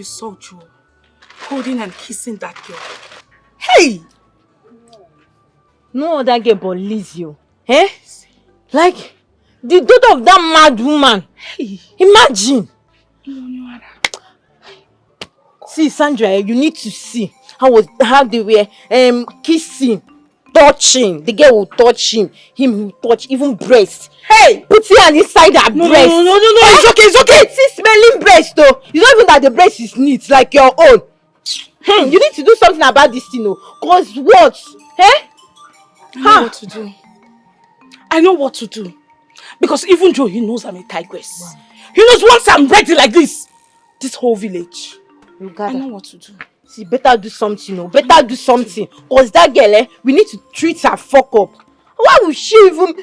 saw Joe holding and kissing that girl. Hey! No other girl but Lizzie. Eh? Like, the daughter of that mad woman. Hey! Imagine! See, Sandra, you need to see how they were kissing, touching. The girl will touch him will touch even breast. Hey! Put your hand inside her breast. No, it's okay. See, smelling breast though. It's not even that the breast is neat like your own. You need to do something about this thing, oh. Cause what? Eh? I know what to do. Because even Joe, he knows I'm a tigress. Wow. He knows once I'm ready like this whole village. I know what to do. See, better do something, oh. Better do something. Cause that girl, we need to treat her fuck up. Why would she even...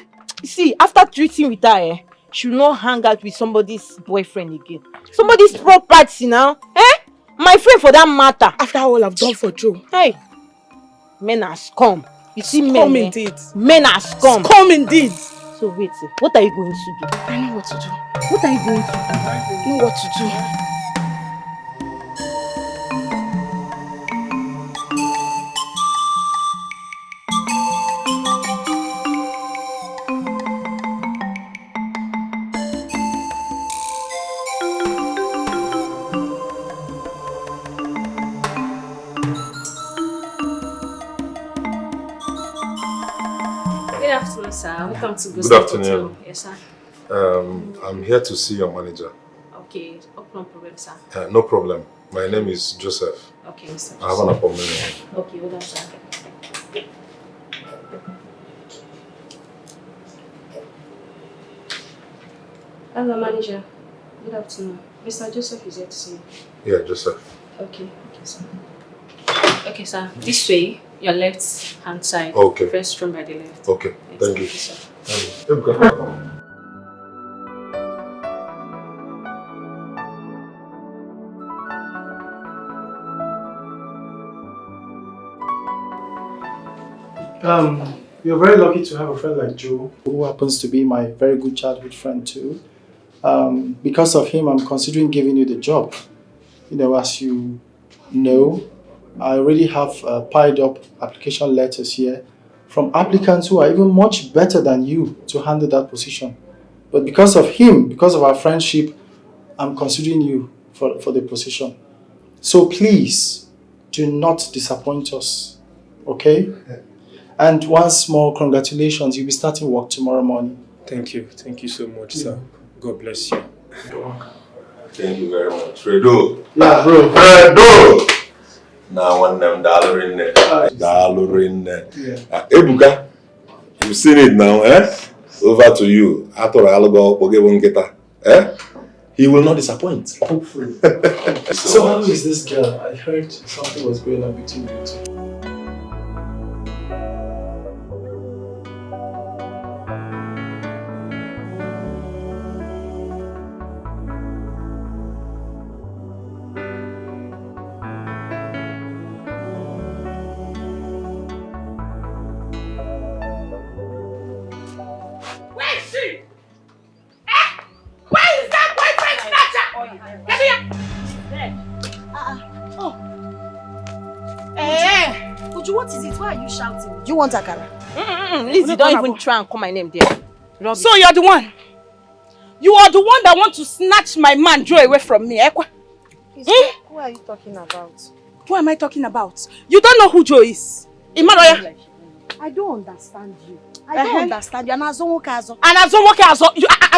See, after treating with her, she will not hang out with somebody's boyfriend again. Somebody's property now. Eh? My friend for that matter. After all I've done for Joe. Hey. Men are scum. You see men. Scum indeed. Men are scum. Scum indeed. So wait, what are you going to do? I know what to do. What are you going to do? I know what to do. Sir, welcome to Good afternoon. Yes, sir. I'm here to see your manager. Okay, no problem, sir. No problem. My name is Joseph. Okay, Mr. I have an appointment. Okay, hold on, sir. Hello, manager. Good afternoon. Mr. Joseph is here to see you. Yeah, Joseph. Okay, sir. Okay, sir. This way. Your left hand side. Okay. First room by the left. Okay. Thank you. Sir. You're very lucky to have a friend like Joe, who happens to be my very good childhood friend too. Because of him, I'm considering giving you the job. You know, as you know, I already have piled up application letters here from applicants who are even much better than you to handle that position. But because of him, because of our friendship, I'm considering you for the position. So please, do not disappoint us, okay? And once more, congratulations. You'll be starting work tomorrow morning. Thank you. Thank you so much, sir. God bless you. Thank you very much. Fredo. Yeah, bro. Fredo! Now one them dollar in there. Yeah. Ebuka, you've seen it now, eh? Over to you. After I'll go forgive one getter. Eh? He will not disappoint. Hopefully. So how is this girl? I heard something was going on between you two. What is it? Why are you shouting? Do you want akara? Lizzie, don't even try and call my name there. Rubbish. So you're the one? You are the one that wants to snatch my man Joe away from me, eh? Who are you talking about? Who am I talking about? You don't know who Joe is. Imanoya. I don't understand you. I don't understand you. I'm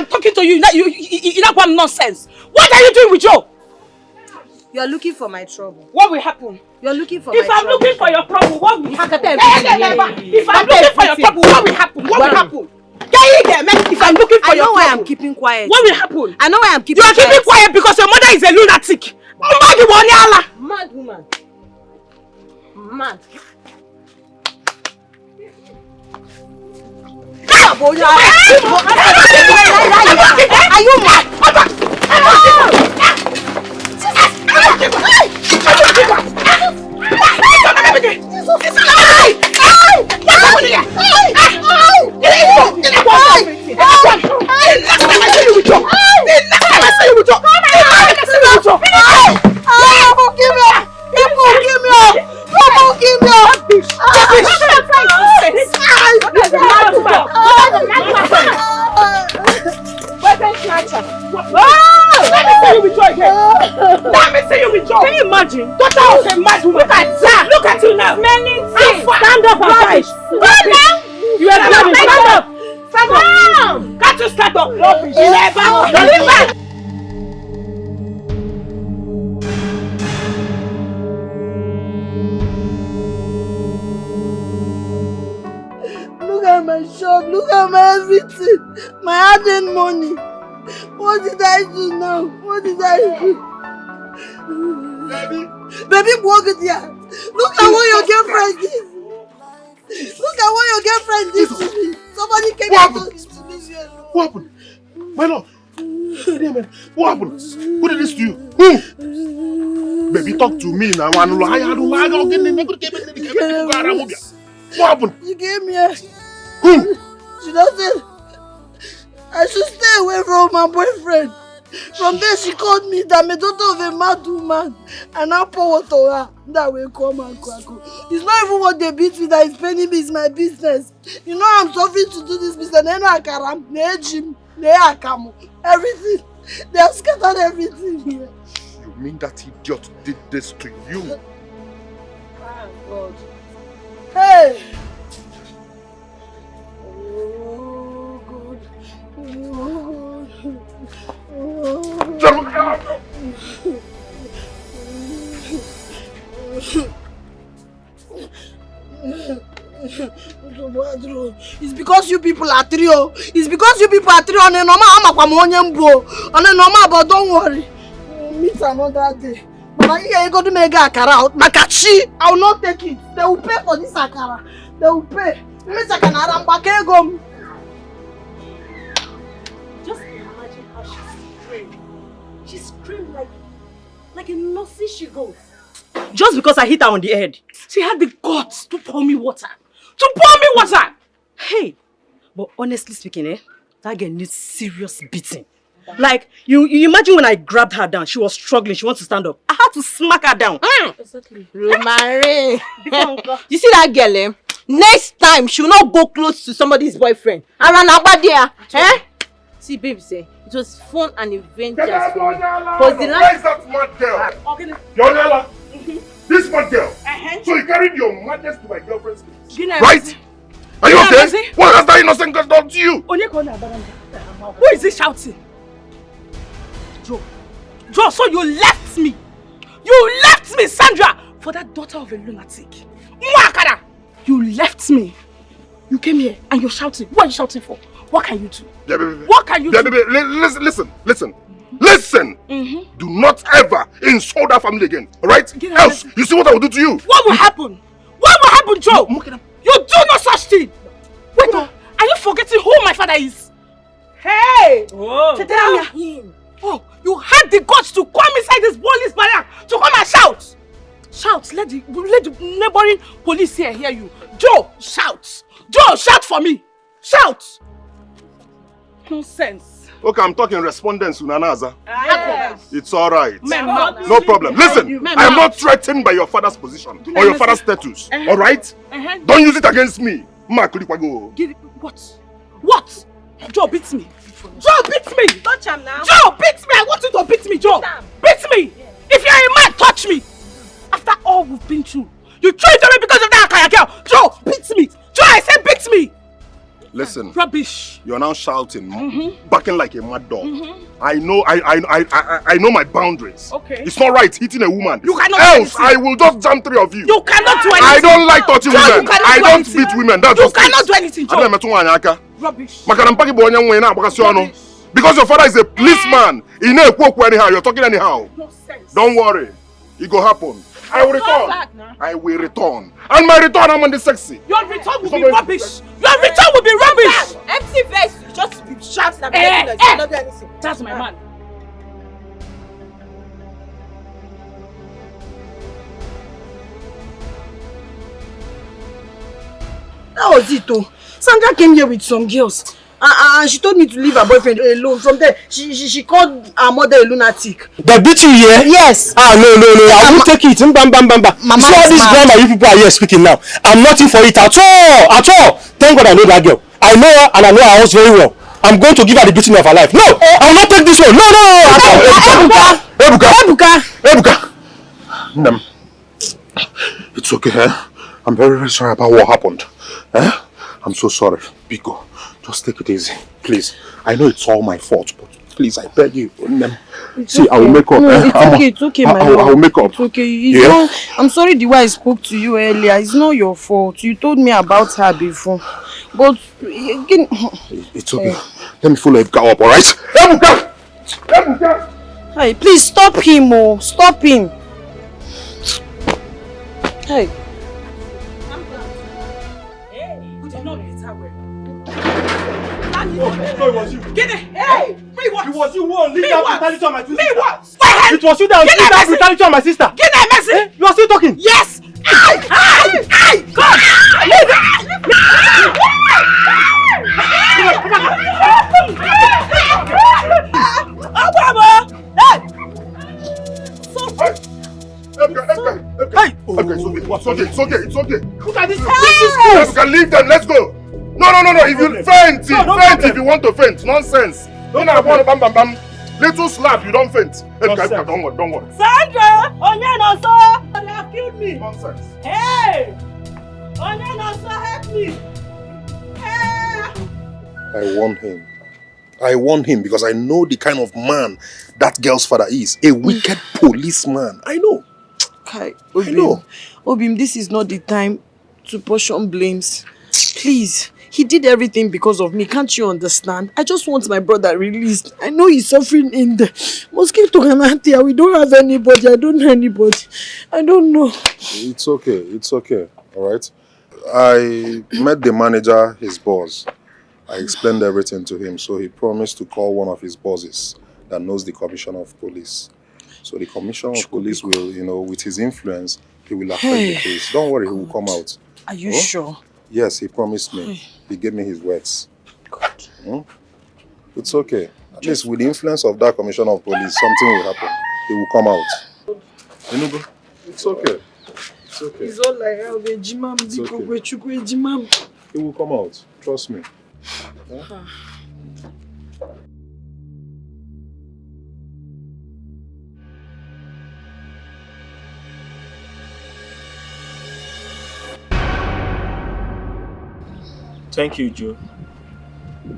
talking to you. You not want nonsense. What are you doing with Joe? You're looking for my trouble. What will happen? You're looking for my trouble. If I'm looking for your trouble, what will happen? If I'm looking for your trouble, what will happen? What will happen? If I'm looking for your trouble, I know why I'm keeping quiet. What will happen? I know why I'm keeping quiet. You are keeping quiet because your mother is a lunatic. Mad woman. Mad. Are you mad? Let me see you with joy again. Let me see you with joy. Can you imagine? Daughter of a mad woman. Look at that. Look at you now. Smelling things. Stand up and fight. Stand up. You are blabbing. Stand up. Stand up. Can't you stand up? Rubbish. Never. Look at my shop, look at my everything, my hard-earned money. What did I do now? What did I do? Baby, walk it here. Look at what your girlfriend did. Look at what your girlfriend did to me. Somebody came here to leave you alone. What happened? My love. What happened? Who did this to you? Who? Baby, talk to me now. What happened? She came here. Who? She doesn't. I should stay away from my boyfriend. From there, she called me that I'm a daughter of a mad woman. And I pour water on her. That will come and crack. It's not even what they beat me that is paying me, it's my business. You know I'm suffering to do this business. Everything. They have scattered everything here. You mean that idiot did this to you? Oh, God. Hey! Oh, God. It's because you people are trio. It's because you people are trio. On a normal, but don't worry. We'll meet another day. But I go to make akara out. Makachi, I will not take it. They will pay for this akara. They will pay. Just imagine how she screamed. She screamed like a Nazi she goes. Just because I hit her on the head. She had the guts to pour me water. To pour me water! Hey, but honestly speaking, that girl needs serious beating. Like, you imagine when I grabbed her down, she was struggling, she wants to stand up. I had to smack her down. Exactly. Romare. You see that girl, next time, she will not go close to somebody's boyfriend. Around there, See, babe, it was fun and adventurous for me. Where is that mad girl? Yonela, this mad girl. So you carried your madness to my girlfriend's place, right? Are you okay? What has that innocent girl done to you? Who is he shouting? Joe, so you left me. You left me, Sandra, for that daughter of a lunatic. Mwakara! You left me. You came here and you're shouting. What are you shouting for? What can you do? Yeah, baby. What can you do? Baby, listen. Do not ever insult that family again, alright? Else, you see what I will do to you. What will happen? What will happen, Joe? You do no such thing. Wait, are you forgetting who my father is? Hey! Oh, you had the guts to come inside this police barrack to come and shout. Shout, let the neighboring police here hear you. Joe, shout. Joe, shout for me. Shout. Nonsense. Okay, I'm talking respondents, Unanaza. Yes. It's alright. No problem. Listen, I am not threatened by your father's position or your father's status. Alright? Don't use it against me. What? What? Joe beats me. Joe beats me. touch him now. Joe beats me. I want you to beat me, Joe. Beat me. If you're a man, touch me. After all we've been through, you tried to me because of that Akaya girl. Joe, beat me. Joe, I said beat me. Listen. Rubbish. You're now shouting, barking like a mad dog. I know my boundaries. Okay. It's not right hitting a woman. You cannot. Else, I will just jam three of you. You cannot do anything. I don't like touching Joe, women. I don't beat women. That's you just cannot do anything, Joe. Rubbish. Because your father is a policeman. You're talking anyhow. No sense. Don't worry. It will happen. I will return. I will return. And my return, I'm on the sexy. Your return will be rubbish. Your return will be rubbish. Empty face, just be shouting and not do anything. That's my man. That was it, though. Sandra came here with some girls. And she told me to leave her boyfriend alone. From there, she called her mother a lunatic. They beat you here? Yes. No. I will take it. Bam. See all this grammar you people are here speaking now. I'm not in for it at all. Thank God I know that girl. I know her and I know her house very well. I'm going to give her the beating of her life. No, I will not take this one. No. Ebuka. Nem. It's okay, eh? I'm very, very sorry about what happened. Eh? I'm so sorry. Biko, just take it easy, please. I know it's all my fault, but please, I beg you. See, okay. I will make up. No, it's okay, my love. I will make up. It's okay. I'm sorry the way I spoke to you earlier. It's not your fault. You told me about her before. But again... It's okay. Let me follow Ebuka up, alright? Ebuka! Hey, please stop him, oh. Stop him. Hey. No, it was you. Get it! Hey! Me what? It was you who unleashed that brutality on my sister. Me what? It was you that unleashed that brutality on my sister. Get that message! Eh? You are still talking? Yes! Hey! God! Leave It's okay. Look at this. You can leave them. Let's go. No. If you faint, if you want to faint. Nonsense. Don't bam. Little slap, you don't faint. Don't worry. Sandra! Onye so! They have killed me. Nonsense. Hey! Onye so, help me. Hey! I warned him because I know the kind of man that girl's father is. A wicked policeman. I know. Kai, I know. Obim, this is not the time to portion blames. Please. He did everything because of me. Can't you understand? I just want my brother released. I know he's suffering in the mosquito canantia. We don't have anybody. I don't know anybody. I don't know. It's okay. All right. I met the manager, his boss. I explained everything to him, so he promised to call one of his bosses that knows the commissioner of police. So the commissioner of police will, with his influence, he will affect the case. Don't worry, he will come out. Are you sure? Yes, he promised me. He gave me his words. God. It's okay. At least with the influence of that commissioner of police, something will happen. He will come out. Enugu, it's okay. It's okay. It's all like He will come out. Trust me. Yeah? Thank you, Joe.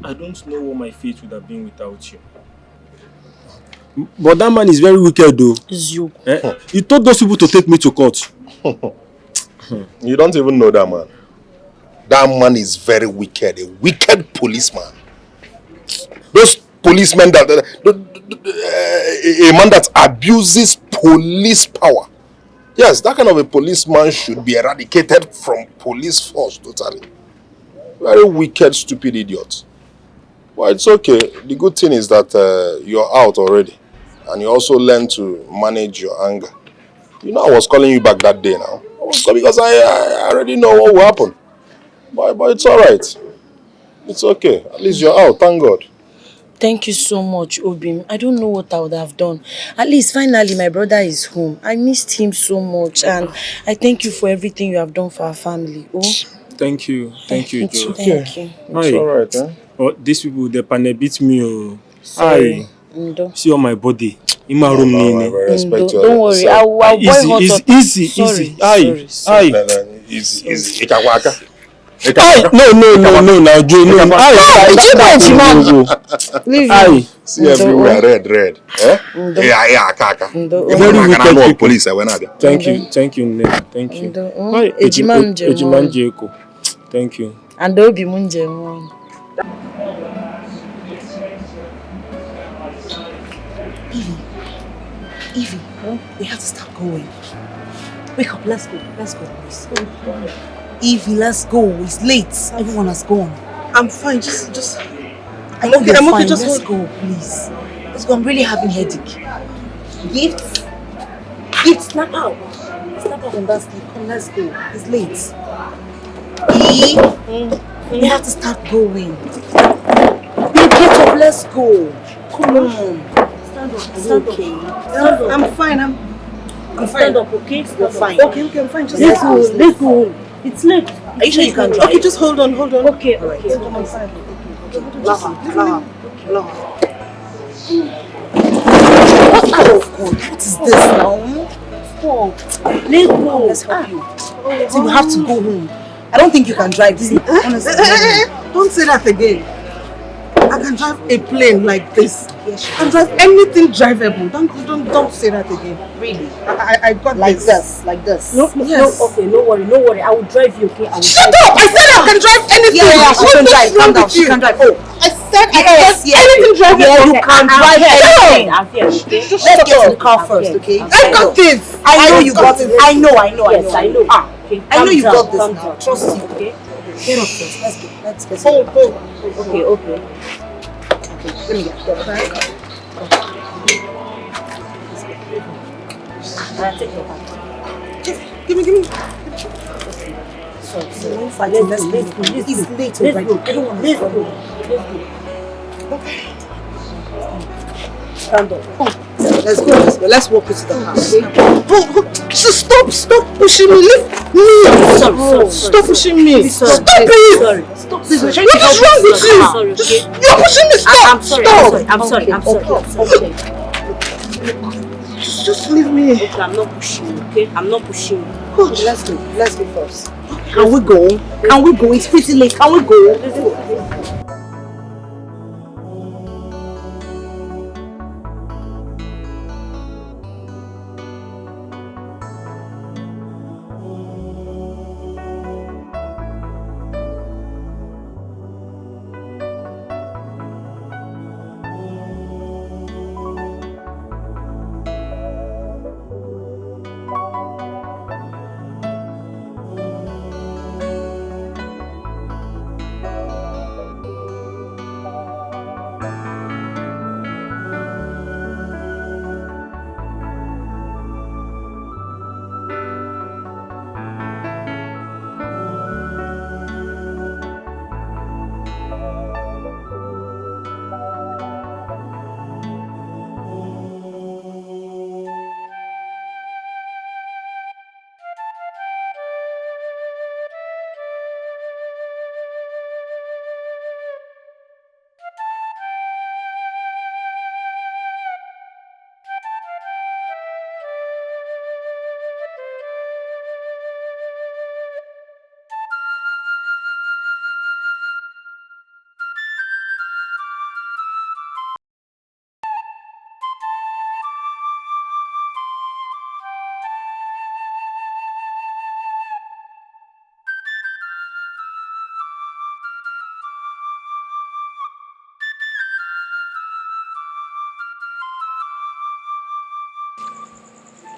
I don't know what my fate would have been without you. But that man is very wicked though. It's you. He told those people to take me to court. You don't even know that man. That man is very wicked. A wicked policeman. Those policemen a man that abuses police power. Yes, that kind of a policeman should be eradicated from police force totally. Very wicked, stupid idiot. Well, it's okay. The good thing is that you're out already. And you also learn to manage your anger. You know, I was calling you back that day now. I was calling because I already know what will happen. But it's alright. It's okay. At least you're out. Thank God. Thank you so much, Obim. I don't know what I would have done. At least finally my brother is home. I missed him so much. And I thank you for everything you have done for our family. Oh. Thank you, Joe. Thank you. It's alright, eh? Oh, these people, they panel beat me. Oh. Sorry. See on my body. In my room. Don't worry. I'll boil hot. Easy. Sorry. Easy. No, now Joe, no. See everywhere, red. Eh? Very wicked police. Thank you, Ned. Thank you. Ejimanje. Thank you. And Obi Munje. Evie, we have to start going. Wake up, let's go, please. Evie, let's go. It's late. Everyone has gone. I'm fine. Just. I'm okay. Just let's go, please. Let's go. I'm really having headache. Gifts, snap out. Snap out from that sleep. Come, let's go. It's late. We have to start going. Get up. Let's go. Come on. Stand up. Okay. I'm fine. I'm fine. Stand up, okay? You're fine. Okay, I'm fine. Just let's go. It's late. Are you sure you can drive? Okay, just hold on. Okay. I'm fine. What is this now? Stop. Let's go. Let's help you. So you have to go home. I don't think you can drive this. Honestly. Don't say that again. I can drive a plane like this. Yes, I can drive anything drivable. Don't say that again. Really? I got like this. Like this. No, yes. No, okay, no worry. I will drive you, okay? Shut up! I said I can drive anything. Yeah, she can drive. Calm down. She can drive. Oh, I said I can drive anything drivable. Yeah, you can drive anything. Let's get in the car first, okay? I got this. I know you got it. I know. Yes, I know. Okay, I know you got this now. Trust you, okay? Get up first. Let's get. Okay. Let me get that. Take your back. Give me. So, fighting. Let's go. It's late already. I don't want to go. Okay. Stand up. Let's go. Let's walk into the house. Okay? Stop pushing me. Leave me. Sorry. Stop pushing me. Stop it. Sorry. Stop. What is wrong with you? Sorry, okay? You're pushing me. Stop. I'm sorry. I'm sorry. Okay. Just leave me. Okay, I'm not pushing you, okay? I'm not pushing you. Good. Let's go first. Can we go? It's pretty late. Can we go?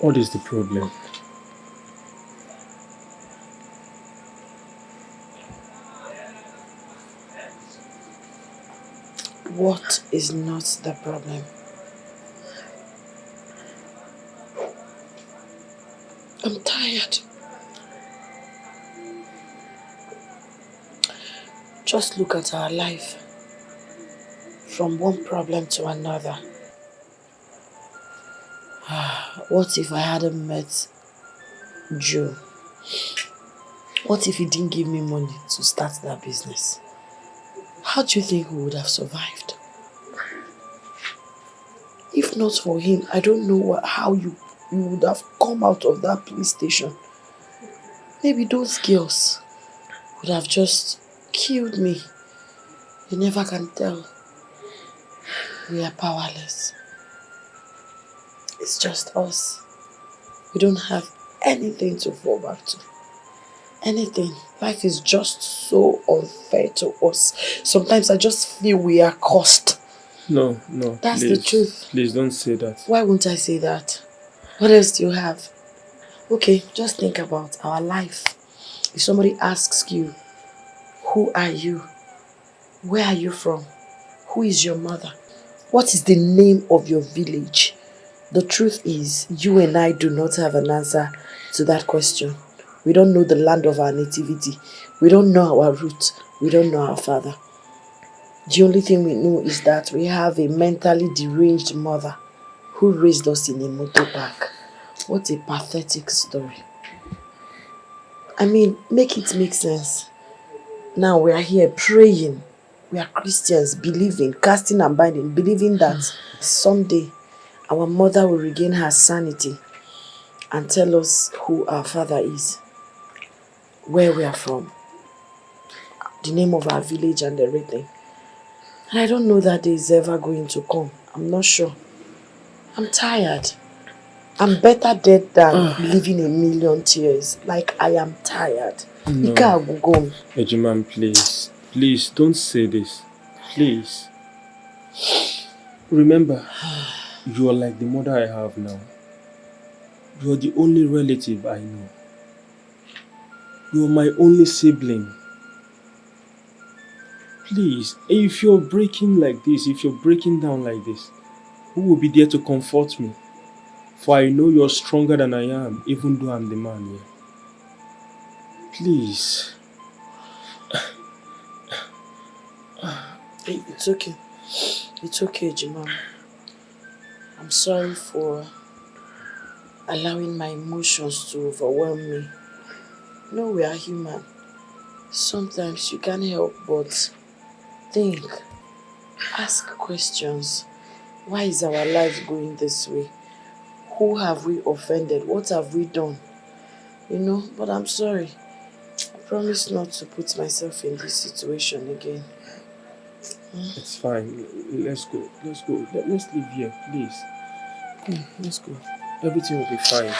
What is the problem? What is not the problem? I'm tired. Just look at our life. From one problem to another. What if I hadn't met Joe? What if he didn't give me money to start that business? How do you think we would have survived? If not for him, I don't know how you would have come out of that police station. Maybe those girls would have just killed me. You never can tell. We are powerless. It's just us. We don't have anything to fall back to. Anything. Life is just so unfair to us. Sometimes I just feel we are cursed. No. That's please, the truth. Please don't say that. Why won't I say that? What else do you have? Okay, just think about our life. If somebody asks you, who are you? Where are you from? Who is your mother? What is the name of your village? The truth is, you and I do not have an answer to that question. We don't know the land of our nativity. We don't know our roots. We don't know our father. The only thing we know is that we have a mentally deranged mother who raised us in a motor park. What a pathetic story. I mean, make it make sense. Now we are here praying We are Christians, believing, casting and binding, believing that someday our mother will regain her sanity and tell us who our father is, where we are from, the name of our village and everything. And I don't know that day is ever going to come. I'm not sure. I'm tired. I'm better dead than living a million tears. Like, I am tired. No. Ejiman, please. Please, don't say this. Please. Remember, you are like the mother I have now. You are the only relative I know. You are my only sibling. Please, if you're breaking like this, if you're breaking down like this, who will be there to comfort me? For I know you're stronger than I am, even though I'm the man here. Please. It's okay. It's okay, Jimam. I'm sorry for allowing my emotions to overwhelm me. No, we are human. Sometimes you can't help but think, ask questions. Why is our life going this way? Who have we offended? What have we done? You know, but I'm sorry. I promise not to put myself in this situation again. It's fine. Let's go. Let's go. Let's leave here, please. Let's go. Everything will be fine.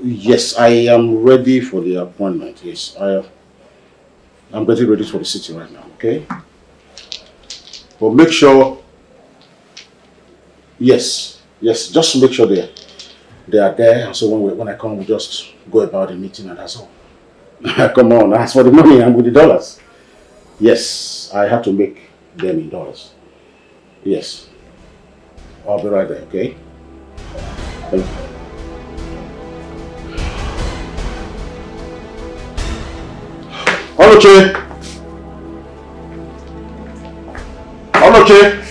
Yes, I am ready for the appointment. Yes, I'm getting ready for the city right now, okay? But make sure, yes, just make sure they are there. So when I come, we just go about the meeting and that's all. Come on, as for the money, I'm with the dollars. Yes, I have to make them in dollars. Yes, I'll be right there, okay? Thank you. Oloche! Oloche!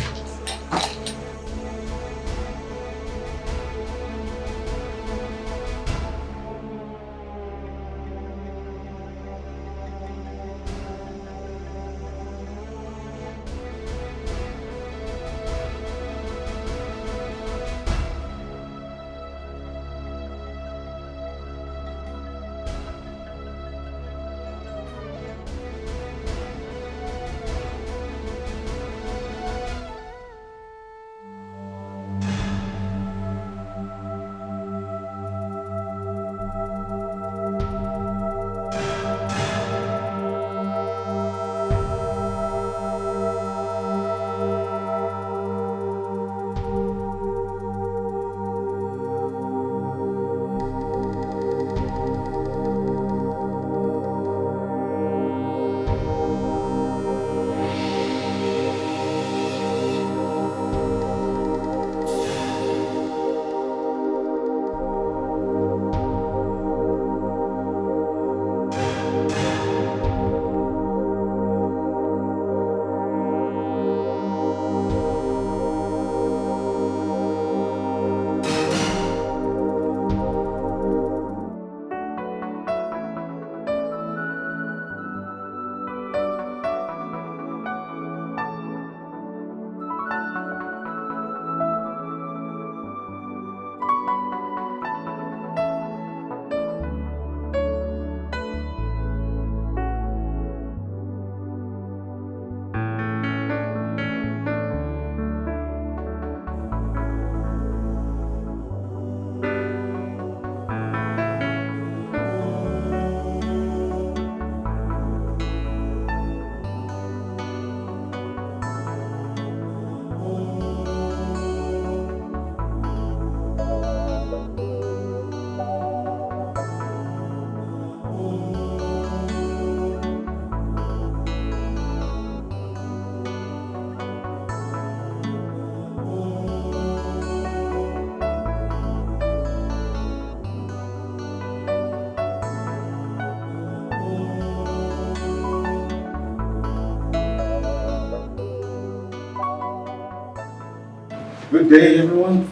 Good day, everyone.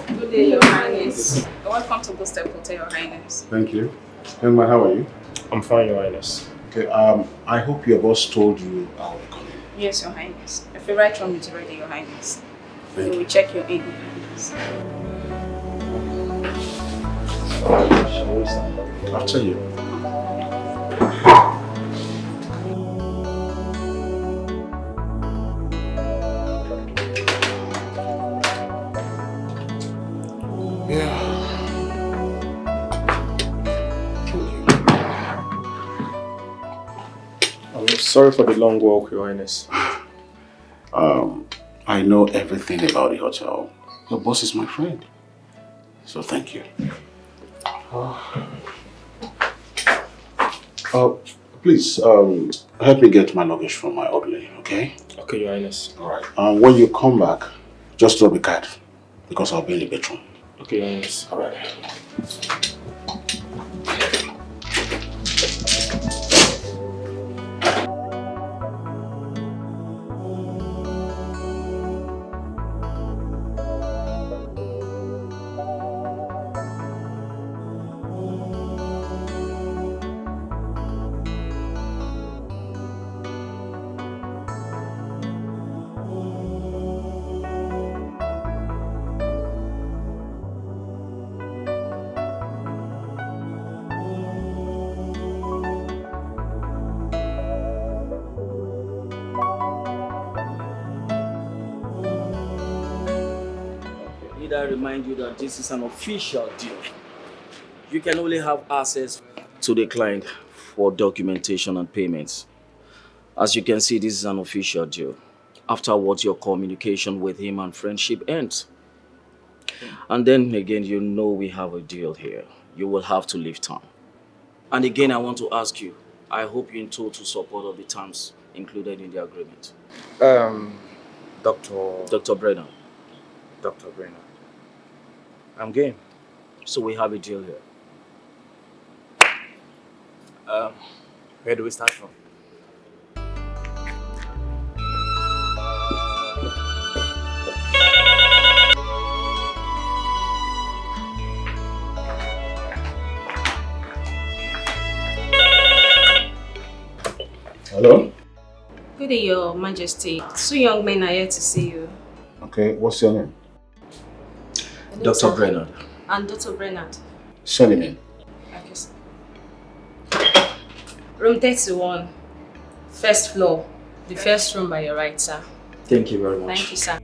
Good day, Your Highness. Welcome to Ghost Hotel, Your Highness. Thank you. Young man, how are you? I'm fine, Your Highness. Okay, I hope your boss told you I'll be coming. Yes, Your Highness. Your favorite room is ready, Your Highness. Thank So we check your in, Your Highness. After you. I'm sorry for the long walk, Your Highness. I know everything about the hotel. Your boss is my friend. So thank you. Please, help me get my luggage from my orderly, okay? Okay, Your Highness. Alright. When you come back, just drop the card because I'll be in the bedroom. Okay, Your Highness. Alright. Remind you that this is an official deal. You can only have access to the client for documentation and payments. As you can see, this is an official deal. Afterwards, your communication with him and friendship ends. And then again, you know we have a deal here. You will have to leave town. And again, I want to ask you, I hope you're in total support of the terms included in the agreement. Dr. Brennan. Dr. Brennan. I'm game. So we have a deal here. Where do we start from? Hello? Good day, Your Majesty. Two young men are here to see you. Okay, what's your name? Dr. Brennan. And Dr. Brennan. Show me name. Okay, sir. Room 31. First floor. The first room by your right, sir. Thank you very much. Thank you, sir.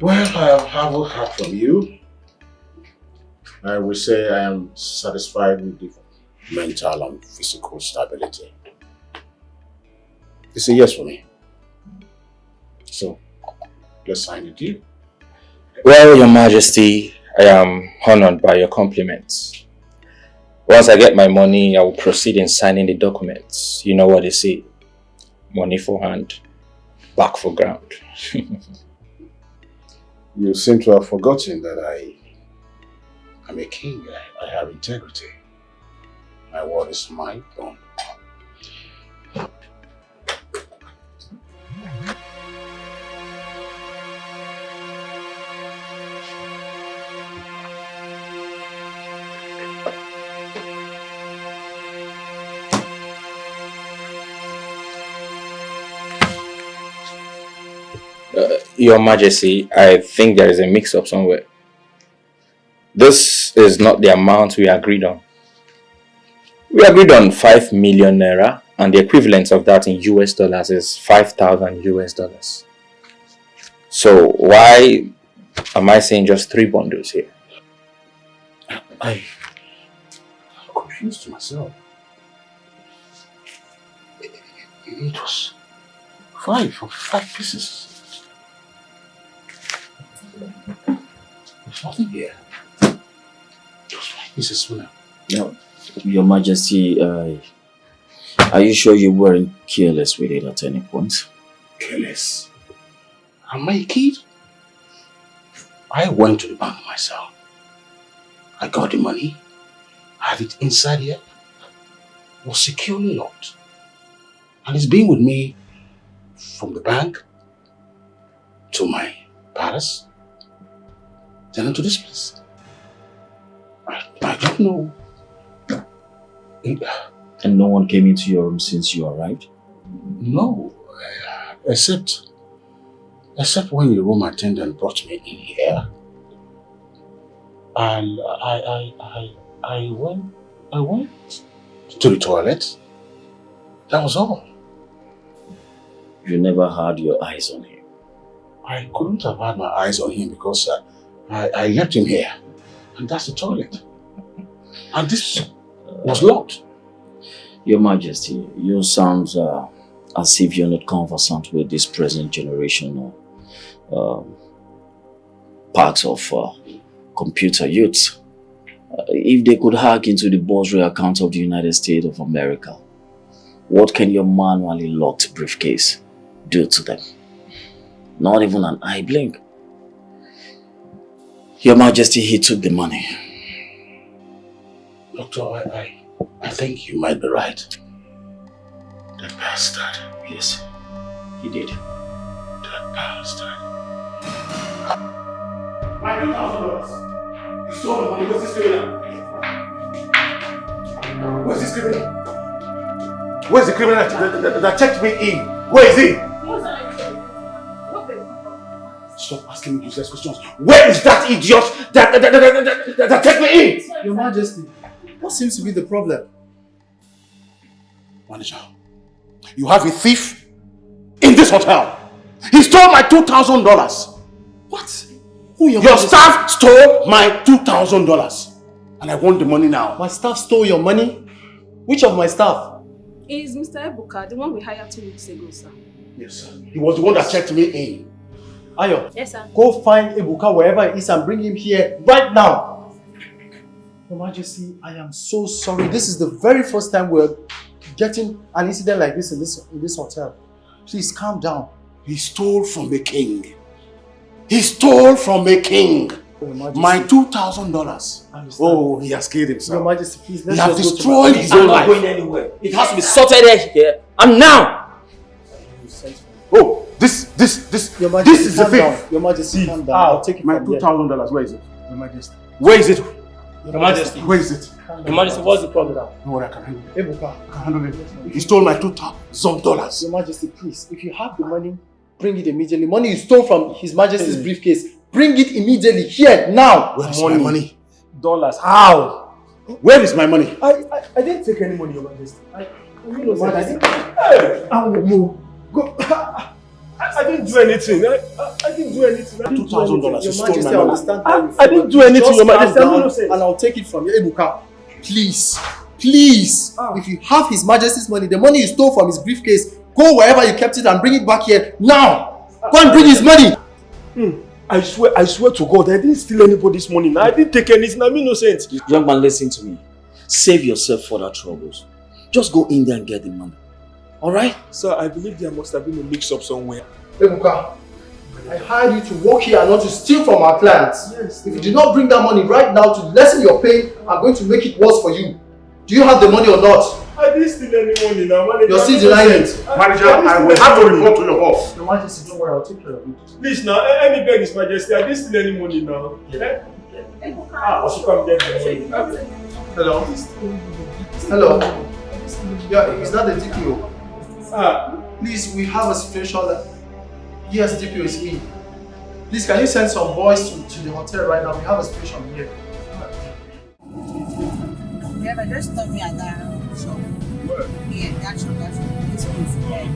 Well, I haven't heard from you. I will say I am satisfied with the mental and physical stability. It's a yes for me. So, let's sign the deal. Well, Your Majesty, I am honored by your compliments. Once I get my money, I will proceed in signing the documents. You know what they say. Money for hand, back for ground. You seem to have forgotten that I'm a king. I have integrity. My word is my bond. Your Majesty, I think there is a mix-up somewhere. This is not the amount we agreed on. We agreed on 5 million naira, and the equivalent of that in US dollars is 5,000 US dollars. So why am I saying just 3 bundles here? I'm confused myself. It was 5 pieces. There's nothing here. Just 5 pieces now. No, Your Majesty, are you sure you weren't careless with it at any point? Careless? Am I a kid? I went to the bank myself. I got the money. I have it inside here. It was securely locked. And it's been with me from the bank to my palace, then into this place. I don't know. And no one came into your room since you arrived? No, except when the room attendant brought me in here. And I went to the toilet. That was all. You never had your eyes on him? I couldn't have had my eyes on him because I left him here. And that's the toilet. And this was locked. Your Majesty, you sound as if you're not conversant with this present generation parts of computer youths. If they could hack into the bursary account of the United States of America, what can your manually locked briefcase do to them? Not even an eye blink. Your Majesty, he took the money. Doctor, I think you might be right. That bastard. Yes, he did. That bastard. My $2,000. You stole the money. Where's this criminal? Where's this criminal? Where's the criminal that checked me in? Where is he? Stop asking me useless questions. Where is that idiot that checked me in? Your Majesty, what seems to be the problem? Manager, you have a thief in this hotel. He stole my $2,000. What? Who Your staff stole my $2,000 and I want the money now. My staff stole your money? Which of my staff? Is Mr. Ebuka, the one we hired 2 weeks ago, sir. Yes, sir. He was the one that checked me in. Ayo, yes, sir. Go find Ebuka wherever he is and bring him here right now. Your Majesty, I am so sorry. This is the very first time we're getting an incident like this in this hotel. Please calm down. He stole from a king. He stole from a king. My $2,000. Oh, he has killed himself. Your Majesty, please, he has destroyed his own life. I'm not going anywhere. It has to be sorted here and now. Oh, this Your Majesty, is the fifth. Your Majesty, calm down. I'll take it my from here. $2,000. Where is it? Your Majesty. Where is it? Your Majesty. Where is it? Your Majesty, what's the problem? No worry, I can handle it. Ebuka. I can handle it. He stole my $2,000. Your Majesty, please, if you have the money, bring it immediately. Money you stole from His Majesty's briefcase. Bring it immediately, here, now. Where is my money? Dollars. How? Where is my money? I didn't take any money, Your Majesty. I didn't do anything. I didn't do anything. $2,000. Your Majesty, I understand how you feel. I didn't do anything, Your Majesty. I'm Down, innocent. and I'll take it from you, Ebuka. Please, please, if you have His Majesty's money, the money you stole from his briefcase, go wherever you kept it and bring it back here now. Go and bring his money. I swear to God, I didn't steal anybody's money. I didn't take anything. I'm innocent. Young man, listen to me. Save yourself further troubles. Just go in there and get the money. Alright? Sir, I believe there must have been a mix-up somewhere. Ebuka, I hired you to work here and not to steal from our clients. Yes. If you do not bring that money right now to lessen your pain, I'm going to make it worse for you. Do you have the money or not? I didn't steal any money now, manager. You're still denying it. Manager, I will have to report to your boss. Your Majesty, don't worry, I'll take care of it. Please now, let me beg His Majesty. I didn't steal any money now. I should come get the money. Hello? Hello? Yeah, is that the DPO? Please, we have a situation that... Yes, DPO is me. Please, can you send some boys to the hotel right now? We have a situation here. Yeah, but just tell me at that shop. Yeah, that shop, this place. Yeah.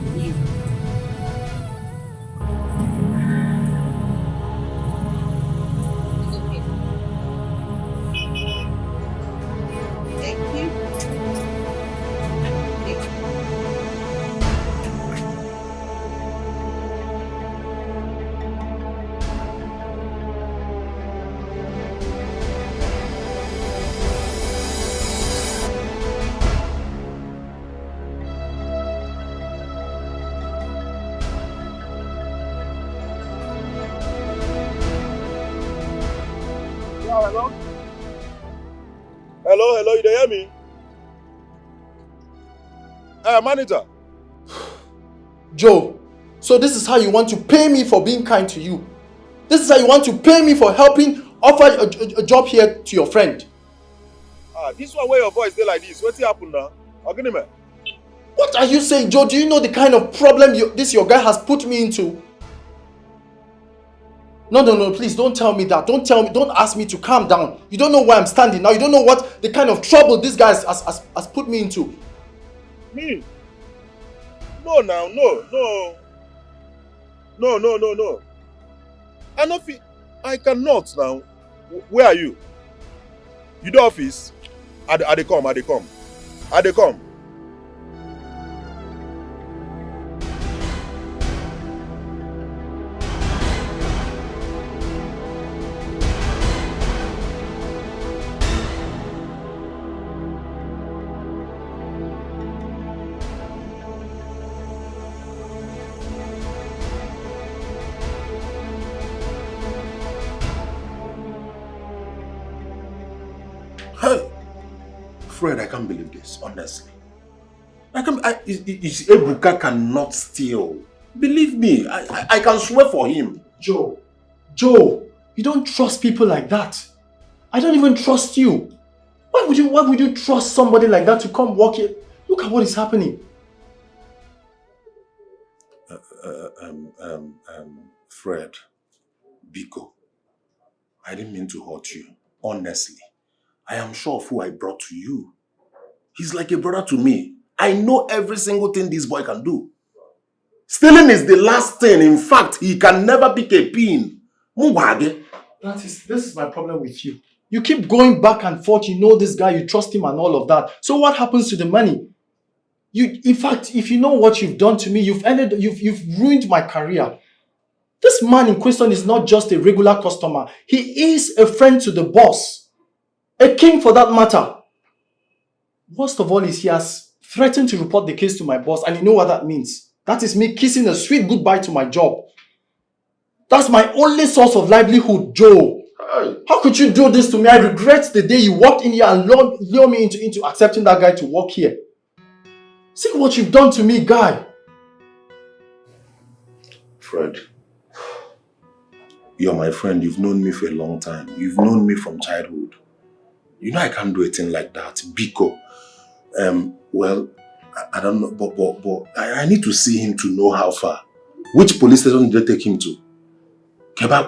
Thank you. Hello? Hello, you hear me? Manager. Joe, so this is how you want to pay me for being kind to you? This is how you want to pay me for helping offer a job here to your friend? This one where your voice dey like this, what's happened now? Man. What are you saying, Joe? Do you know the kind of problem your guy has put me into? No, please don't tell me that. Don't ask me to calm down. You don't know where I'm standing now. You don't know what the kind of trouble this guy has put me into. Me? No. I cannot now. Where are you? You the office? I dey come. Fred, I can't believe this, honestly. Ebuka cannot steal. Believe me, I can swear for him. Joe, you don't trust people like that. I don't even trust you. Why would you trust somebody like that to come work here? Look at what is happening. Fred, Biko, I didn't mean to hurt you, honestly. I am sure of who I brought to you. He's like a brother to me. I know every single thing this boy can do. Stealing is the last thing. In fact, he can never pick a pin. This is my problem with you. You keep going back and forth. You know this guy, you trust him and all of that. So what happens to the money? In fact, if you know what you've done to me, you've ruined my career. This man in question is not just a regular customer. He is a friend to the boss. A king for that matter. Worst of all is he has threatened to report the case to my boss, and you know what that means. That is me kissing a sweet goodbye to my job. That's my only source of livelihood, Joe. How could you do this to me? I regret the day you walked in here and lured me into accepting that guy to work here. See what you've done to me, guy. Fred, you're my friend. You've known me for a long time. You've known me from childhood. You know I can't do a thing like that. Biko. Well, I don't know, but I need to see him to know how far. Which police station did they take him to? Kebab.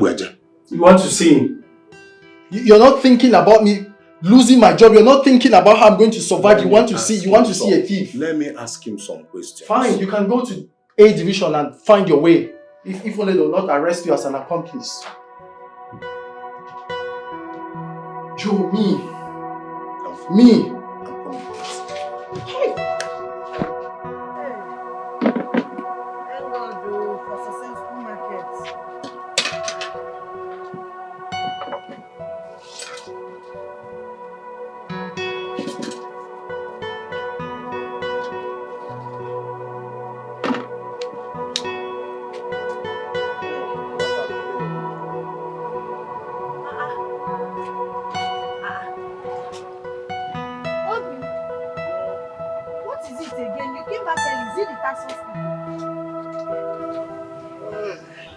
You want to see him? You're not thinking about me losing my job. You're not thinking about how I'm going to survive. You want to see a thief. Let me ask him some questions. Fine, you can go to A division and find your way. If only they'll not arrest you as an accomplice. Joe, me.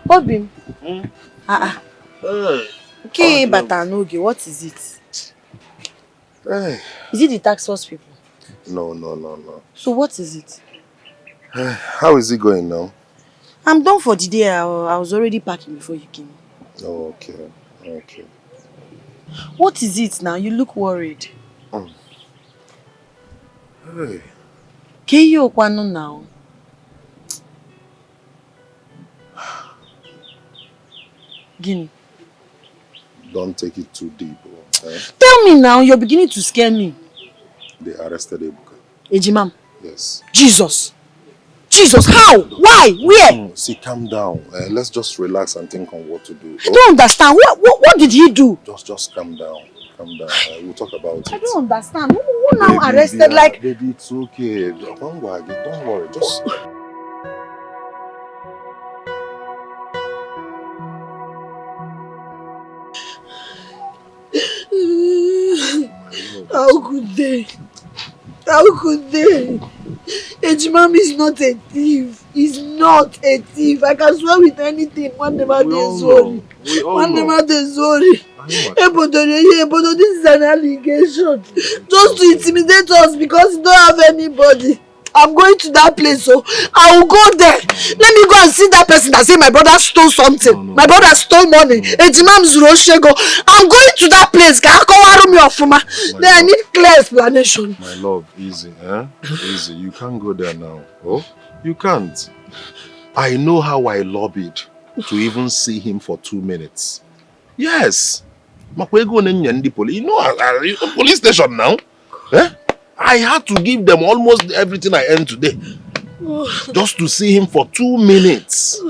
Obim. Okay, but Anoge, what is it? Hey. Is it the tax force people? No. So what is it? How is it going now? I'm done for the day. I was already packing before you came. Oh, okay. What is it now? You look worried. Hey. Keyo Kwano now. Guinea. Don't take it too deep. Okay? Tell me now, you're beginning to scare me. They arrested Ebuka. Ejimam? Yes. Jesus, how? Why? Where? See, calm down. Let's just relax and think on what to do. I don't understand. What did he do? Just calm down. We'll talk about it. I don't understand. Who now arrested? Baby, it's okay. Don't worry. Just... How could they? Ejimam is not a thief. He's not a thief. I can swear with anything. One never is sorry. But this is an allegation. Just to intimidate us because you don't have anybody. I'm going to that place, so I will go there. Let me go and see that person that say my brother stole something. No. My brother stole money. Ejimam's Roshego. I'm going to that place. Then I need clear explanation. My love, easy, Easy. You can't go there now. Oh, you can't. I know how I lobbied to even see him for 2 minutes. Yes. You know, police station now. I had to give them almost everything I earned today. Just to see him for 2 minutes.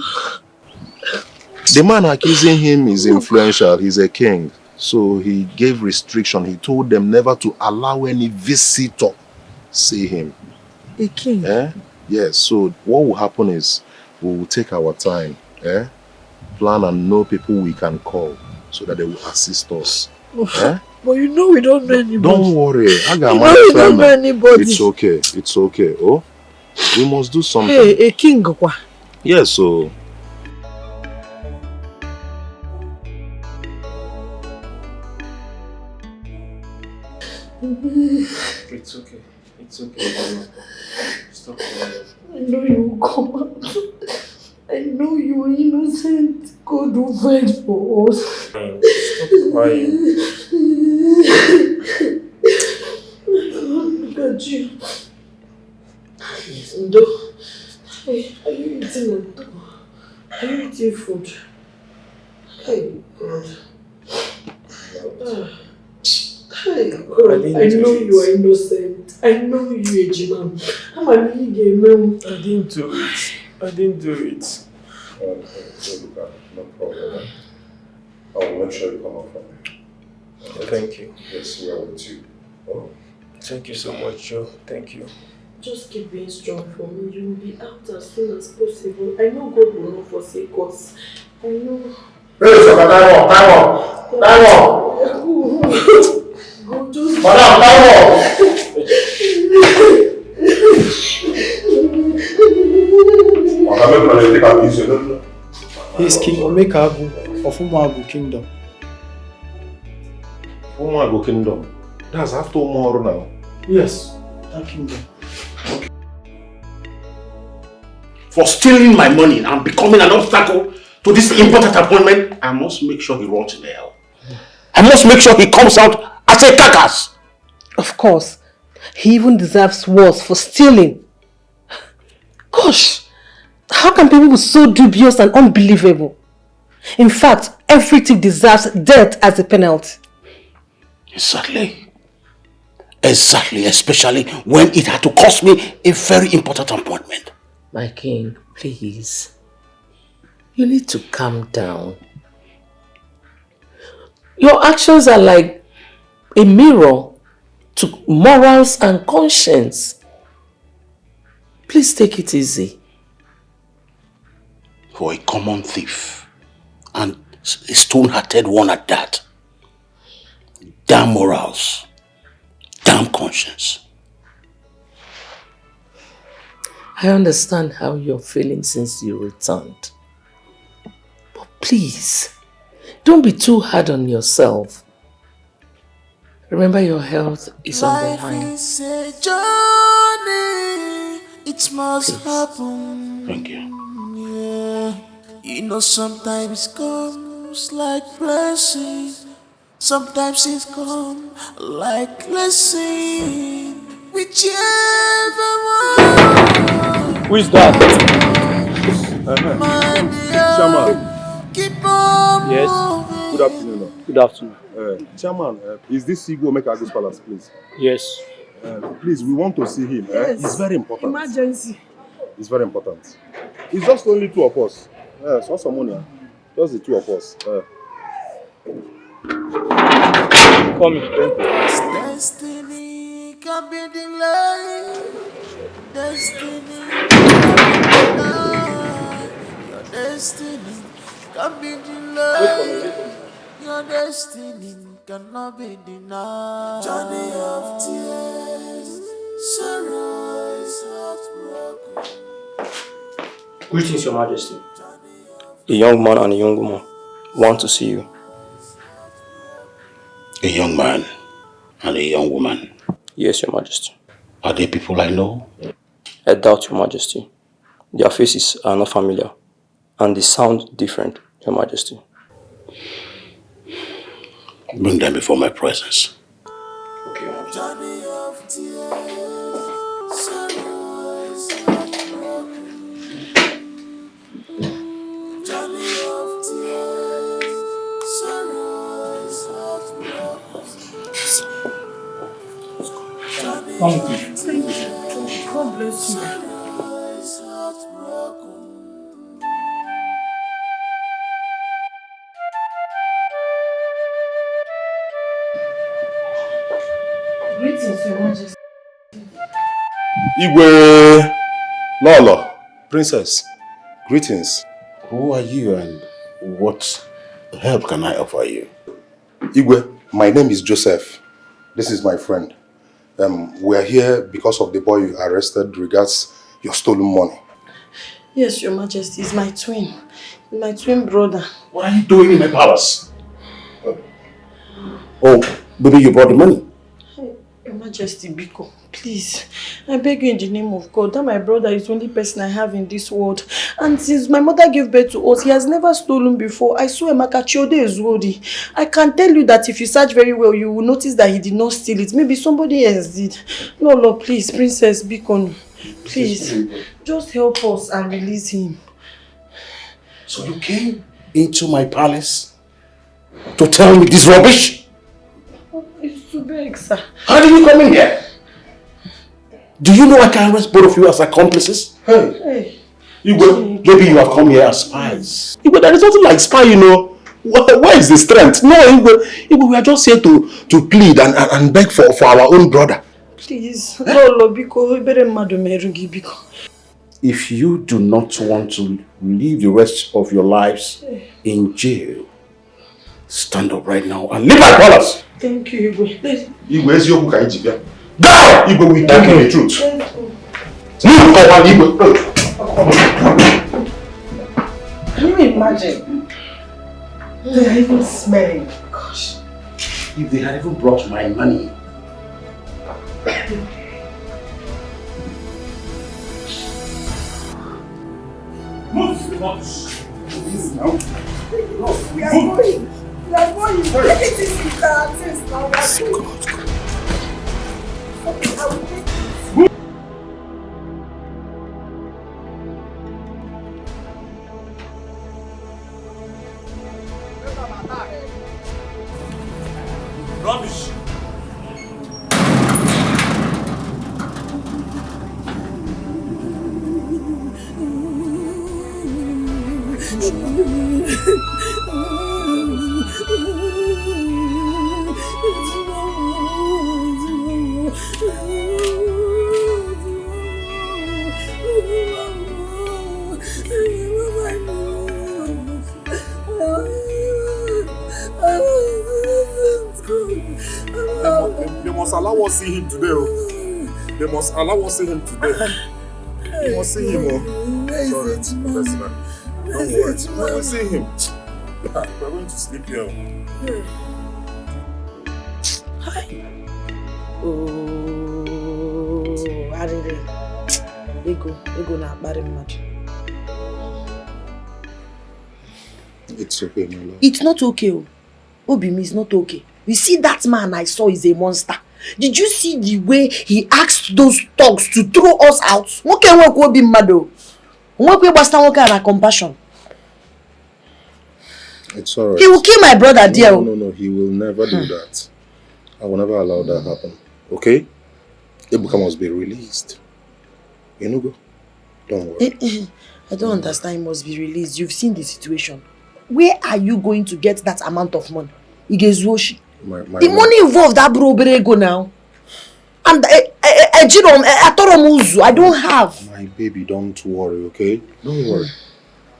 The man accusing him is influential. He's a king. So he gave restriction. He told them never to allow any visitor see him. A king? Yes. So what will happen is we will take our time. Plan and know people we can call so that they will assist us. But you know we don't know anybody. Don't worry. We don't know anybody. It's okay. Oh, we must do something. Hey, a king. Yes, so... It's okay. Stop crying. I know you will come out. I know you are innocent. God will fight for us. Stop crying. Look at you. Ndo, are you eating Ndo? Are you eating food? Hey, God. Hey, God. I know you are innocent. I know you, Ejimam. I'm a nigga. I didn't do it. I didn't do it. No problem. I will make sure you come up from me. Thank you. Yes, we are with you. Oh. Thank you so much, Joe. Thank you. Just keep being strong for me. You will be out as soon as possible. I know God will not forsake us. I know. Hey, Saka, time up. Go just... Madam, time up. He's King Omekagu of Umuagu Kingdom. Umuagu Kingdom? That's after Umuaru now? Yes, that kingdom. For stealing my money and becoming an obstacle to this important appointment, I must make sure he rots in hell. I must make sure he comes out as a carcass. Of course. He even deserves worse for stealing. Gosh, how can people be so dubious and unbelievable? In fact, everything deserves death as a penalty. Exactly. Exactly, especially when it had to cost me a very important appointment. My king, please. You need to calm down. Your actions are like a mirror to morals and conscience. Please take it easy. For a common thief, and a stone-hearted one at that. Damn morals. Damn conscience. I understand how you're feeling since you returned. But please, don't be too hard on yourself. Remember, your health is on the line. Life is a journey. It must happen. Thank you. Yeah. You know, sometimes it comes like blessing. Sometimes it comes like blessing. Whichever one. Who is that? Chairman. Keep on. Yes. Good afternoon. Good afternoon. Chairman, is this Igbo Omekagu's palace, please? Yes. Please, we want to see him. Yes. It's very important. Emergency. It's very important. It's just only two of us. So some money. Just the two of us. Call me. Thank you. Destiny can be delayed. Destiny your destiny can be delayed. Your destiny cannot be denied. Journey of tears, sorrows, heartbroken. Greetings, Your Majesty. A young man and a young woman want to see you. A young man and a young woman. Yes, Your Majesty. Are they people I know? I doubt, Your Majesty. Their faces are not familiar, and they sound different, Your Majesty. Bring them before my presence. Okay, Your Majesty. Journey of tears, sorrows, heartbroken. Journey of tears, sorrows, heartbroken. Thank you. God bless you. Sorrows, heartbroken. Greetings, Your Majesty. Igwe, Lolo, Princess, greetings. Who are you and what help can I offer you? Igwe, my name is Joseph. This is my friend. We are here because of the boy you arrested regards your stolen money. Yes, Your Majesty. He's my twin. He's my twin brother. What are you doing in my palace? Oh, baby, you brought the money. Your Majesty, Biko, please, I beg you in the name of God, that my brother is the only person I have in this world. And since my mother gave birth to us, he has never stolen before. I swear, Makachiode is worthy. I can tell you that if you search very well, you will notice that he did not steal it. Maybe somebody else did. Lolo, please, Princess Biko, please, just help us and release him. So you came into my palace to tell me this rubbish? It's too big, sir. How did you come in here? Do you know I can arrest both of you as accomplices? Hey. Igwe, maybe you have come here as spies. Igwe, there is nothing like spy, you know. Where is the strength? No, Igwe, we are just here to plead and beg for our own brother. Please, no, biko, biko. If you do not want to live the rest of your lives in jail, stand up right now and leave my palace. Thank you, Igwe. Igwe, is your book? Go! Igwe, we tell you the truth. Move, Igwe. Can you imagine? They are even smelling. Gosh. If they had even brought my money. Move! We are going. We are going. Take it easy with our things now. We are going. Okay, I will take it. Rubbish! They must allow us see him today. They must allow us see him today. They must see him. Sorry, President. Don't worry. We will see him. We're going to sleep here. Hi. Oh, I did it. Ego na bari mad. It's okay, my love. It's not okay. Obimi is not okay. You see that man I saw is a monster. Did you see the way he asked those thugs to throw us out? Okay, what will be mad? What will be compassion? It's alright. He will kill my brother, dear. No, he will never do that. I will never allow that happen. Okay? Ebuka must be released. You know, go. Don't worry. I don't understand. He must be released. You've seen the situation. Where are you going to get that amount of money? Igezuoshi. The money involved that bro go now. And I don't have. My baby, don't worry, okay? Don't worry.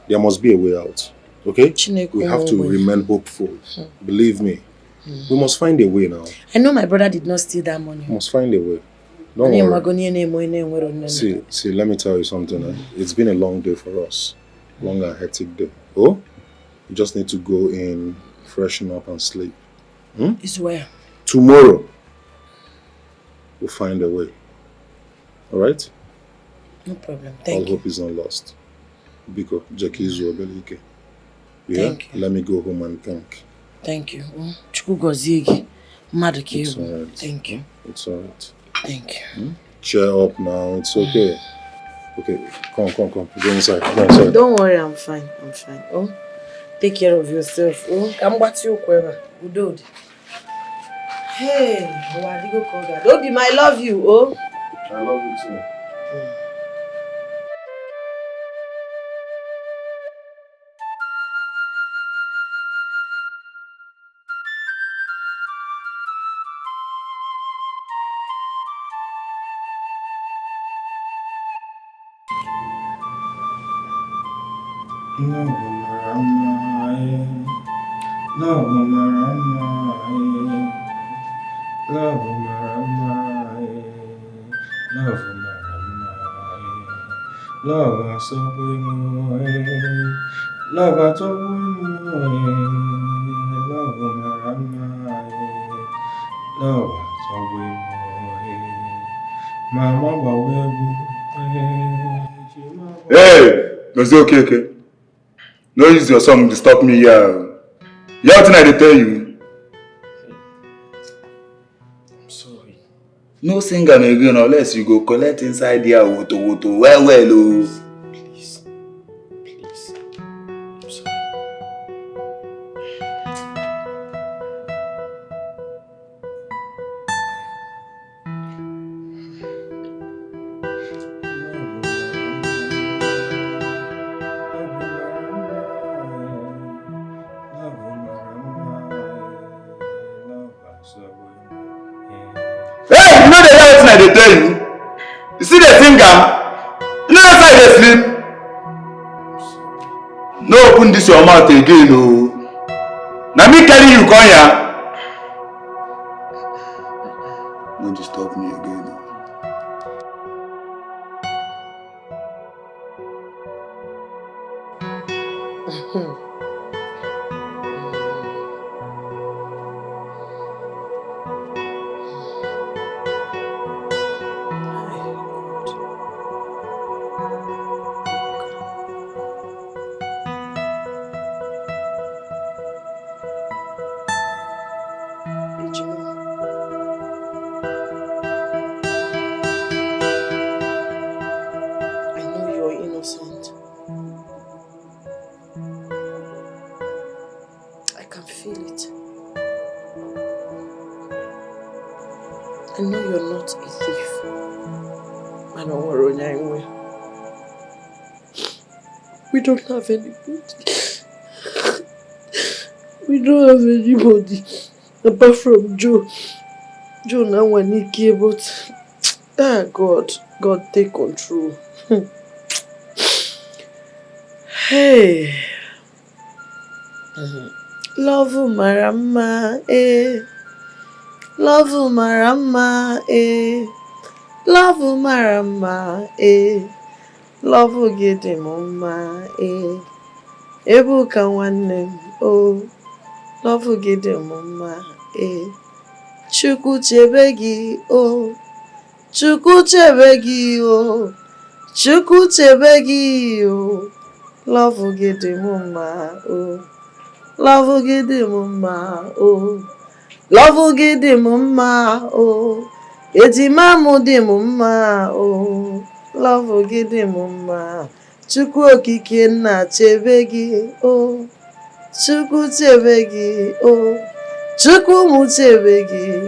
There must be a way out. Okay? We have to remain hopeful. Believe me. We must find a way now. I know my brother did not steal that money. We must find a way. Don't worry. See, let me tell you something. It's been a long day for us. Long and hectic day. Oh? You just need to go in, freshen up and sleep. It's where? Tomorrow, we'll find a way. Alright? No problem. Thank you. All hope is not lost. Biko, Jackie Zuobelike. Yeah? Thank you. Let me go home and thank. Thank you. It's alright. Thank you. It's alright. Thank you. Cheer up now. It's okay. Okay, come. Go inside. Go inside. Don't worry, I'm fine. Oh, take care of yourself. Oh, come back to your quiver. Good. Hey, Wadigo Koga. Don't be my love you, oh. I love you too. Hey! Was it okay? No use your song to stop me here. You have nothing I tell you. I'm sorry. No sing am again unless you go collect inside there woto well oh. Please. I'm sorry. I dey tell you. You see the finger? You know that's how they sleep. No open this your mouth again, oh. Now me carry you come here. No disturb me again. I know you're innocent. I can feel it. I know you're not a thief. I don't worry anyway. We don't have anybody. We don't have anybody apart from Joe. Joe now when he came, but God take control. Hey. Love marama, Love marama, Love marama, Love gede mama, Ebuka nwanne m, Love gede mama, Chukwu chebe gị, Chukwu chebe gị, Chukwu chebe gị, Love gede mama, Love gede mama, Love gede mama, Ejimamu dị mama, Love gede mama, Chukwu okike nna chebe gị, Chukwu chebe gị, Chukwu mu chebe gị,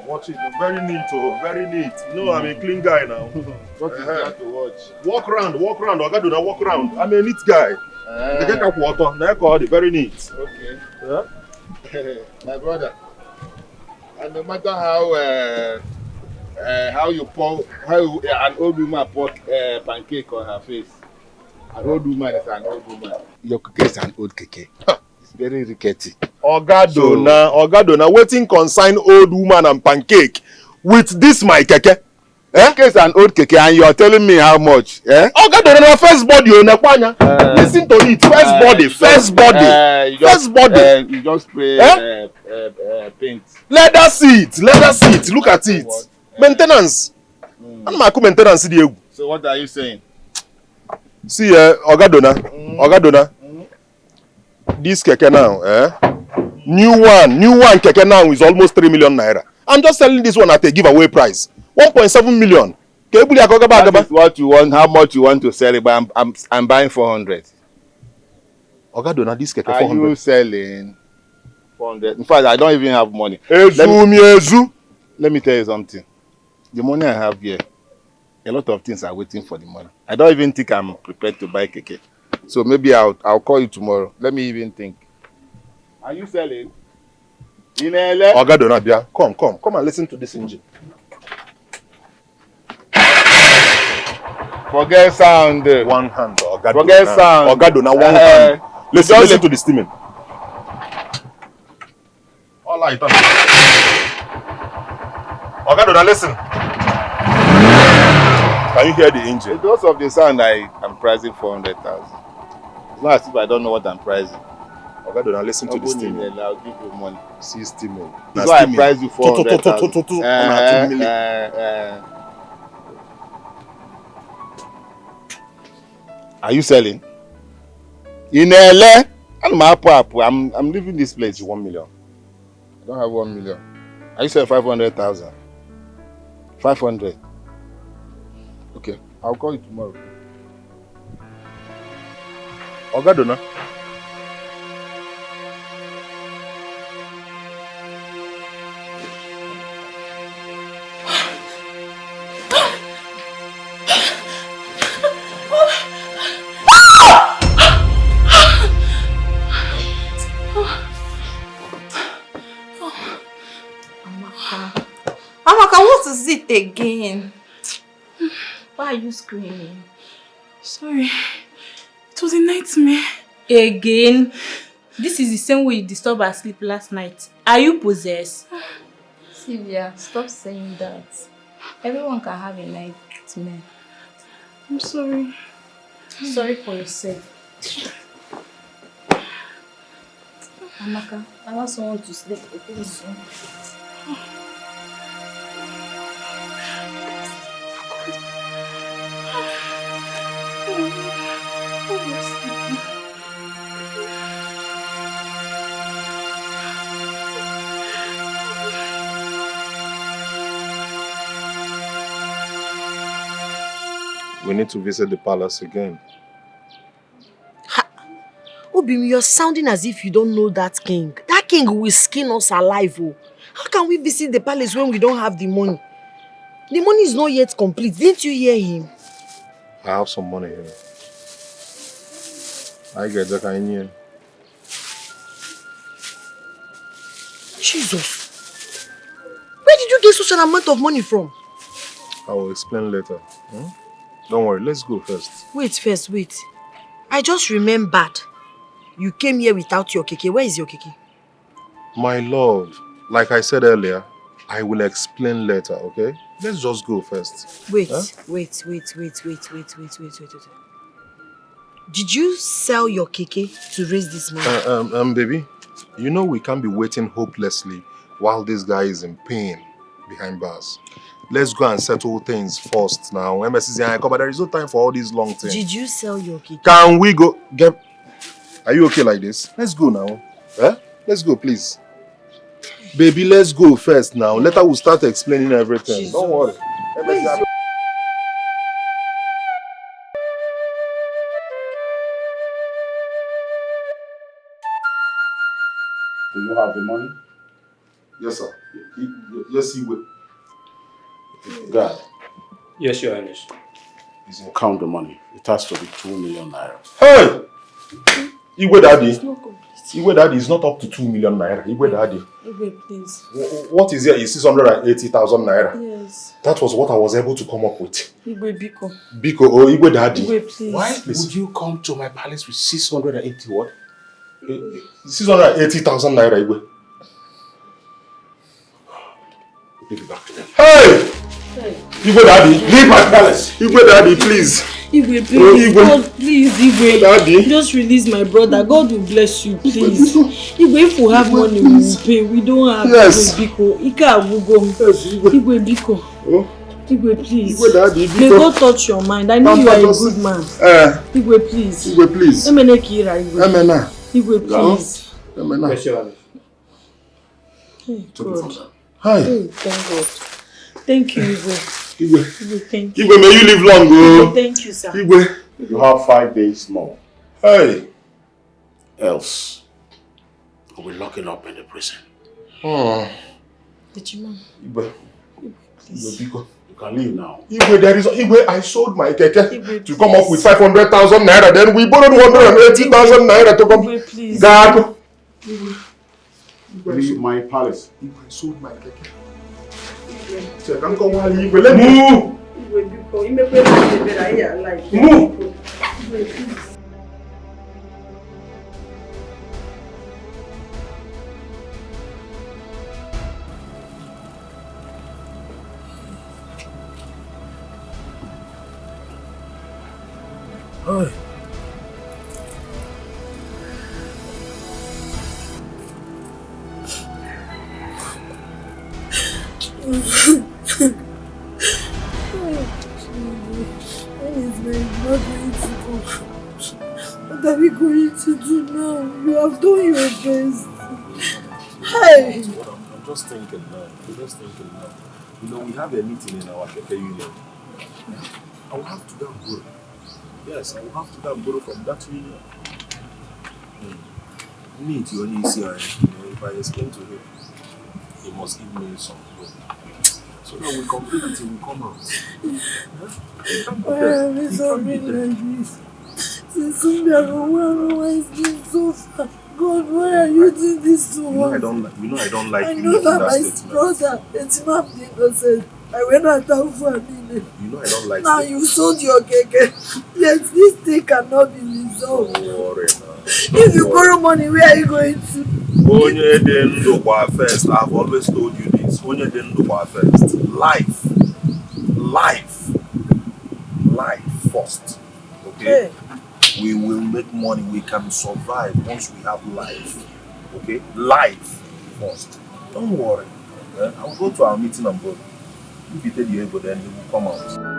Watch it, very neat, very neat. No, I'm a clean guy now. What is there to watch? Walk round. Ogaduna, walk round. I'm a neat guy. They get up water. Now very neat. Okay. Yeah? My brother, and no matter how you pour, an old woman pour pancake on her face, an old woman is an old woman. Your cookie is an old cookie. It's very rickety. Ogadona, waiting consign old woman and pancake with this my keke. Keke is an old keke and you are telling me how much? Ogadona, first body, listen to it. First body. You just spray paint. Leather seat. Look at it. What? Maintenance. Maintenance. So what are you saying? See, Ogadona. This keke now, new one keke now is almost 3 million naira. I'm just selling this one at a giveaway price, 1.7 million. That is what you want. How much you want to sell it? But I'm buying 400. Ogadona, this keke 400. Are you selling 400? In fact, I don't even have money. Let me tell you something. The money I have here, a lot of things are waiting for the money. I don't even think I'm prepared to buy keke. So maybe I'll call you tomorrow. Let me even think. Are you selling? Ogadona, Bia, come and listen to this engine. Forget sound. One hand, Ogadona. Forget sound. Ogadona, one hand. Listen to the steaming. All right. Ogadona, listen. Can you hear the engine? Because of the sound, I am pricing 400,000. It's not as if I don't know what I'm pricing. Ogadona, listen to the steaming. I'll give you money. See steaming. So I price you 400,000. Are you selling? In LA? I'm leaving this place. 1 million. I don't have 1 million. Are you selling 500,000? 500. Okay, I'll call you tomorrow. Ogadona. Not again. Why are you screaming? Sorry. It was a nightmare. Again? This is the same way you disturbed our sleep last night. Are you possessed? Sylvia, stop saying that. Everyone can have a nightmare. I'm sorry. Sorry for yourself. Amaka, I also want to sleep. We need to visit the palace again. Obim, you're sounding as if you don't know that king. That king will skin us alive. Oh. How can we visit the palace when we don't have the money? The money is not yet complete. Didn't you hear him? I have some money here. I get that I knew. Jesus. Where did you get such an amount of money from? I will explain later. Don't worry, let's go first. Wait. I just remembered. You came here without your keke. Where is your keke? My love, like I said earlier, I will explain later, okay? Let's just go first. Wait. Did you sell your keke to raise this money? Baby, you know we can't be waiting hopelessly while this guy is in pain behind bars. Let's go and settle things first now. But there is no time for all these long things. Did you sell your keke? Can we go? Are you okay like this? Let's go now. Let's go, please. Baby, let's go first now. Later we'll start explaining everything. Jesus. Don't worry. Do you have the money? Yes, sir. Yes, he will. God. Yes, Your Highness. Count the money. It has to be 2 million naira. Hey! Igwe Daddy. Igwe Daddy is not up to 2 million naira. Igwe Daddy. Igwe, please. What is here is 680,000 naira. Yes. That was what I was able to come up with. Igwe, Biko. Biko, oh, Igwe Daddy. Igwe, please. Why would you come to my palace with 680 what? 680,000 naira, Igwe. Give it back to them. Hey! Igwe Daddy, leave my palace. Igwe Daddy, please. Igwe, please. God, please, Igwe. Daddy. Just release my brother. God will bless you, please. Igwe, if we have money, we will pay. We don't have. Yes. Igwe, Biko. Ika Abugo. Yes, Igwe. Igwe, Biko. Oh. Igwe, please. Igwe Daddy, Biko. May God touch your mind. I know you are a good man. Igwe, please. Igwe, please. Emene Kira, Igwe. Emena. Igwe, please. Emena. Yes, Your Highness. Hey, God. Hi. Hey, thank God. Thank you, Igwe. Igwe. Thank you. Igwe, may you live long, oh. Thank you, sir. Igwe. You have 5 days more. Hey. Else, we'll be locking up in the prison. Did you know? Igwe. Please. Biko. You can leave now. Igwe, I sold my keke to come up with 500,000 naira. Then we borrowed 180,000 naira to come. Igwe, please. God. Leave my palace. Igwe, I sold my keke. Check, I'm going to leave. Let me move. Move. Hey. What are we going to do now? You have done your best. Hey! I'm just thinking now. You know, we have a meeting in our Keke union. I will have to go and borrow. Yes, I will have to go and borrow from that union. Me, you only see, if I explain to him, he must give me some money. So that we complete it and we come out. Why are we something like this? Since we are why is this so far? God, why are you doing this to us? I don't like I know that my brother, it's not innocent. I went out for a minute. You know I don't like Now you sold your cake. Yes, this thing cannot be resolved. Don't worry now. If you borrow money, where are you going to? Onye dị ndụ kwa first. I've always told you this. Onye dị ndụ kwa first. Life first. Okay? Hey. We will make money. We can survive once we have life. Okay? Life first. Don't worry. Okay? I'll go to our meeting and go. If you tell the ego, then he will come out.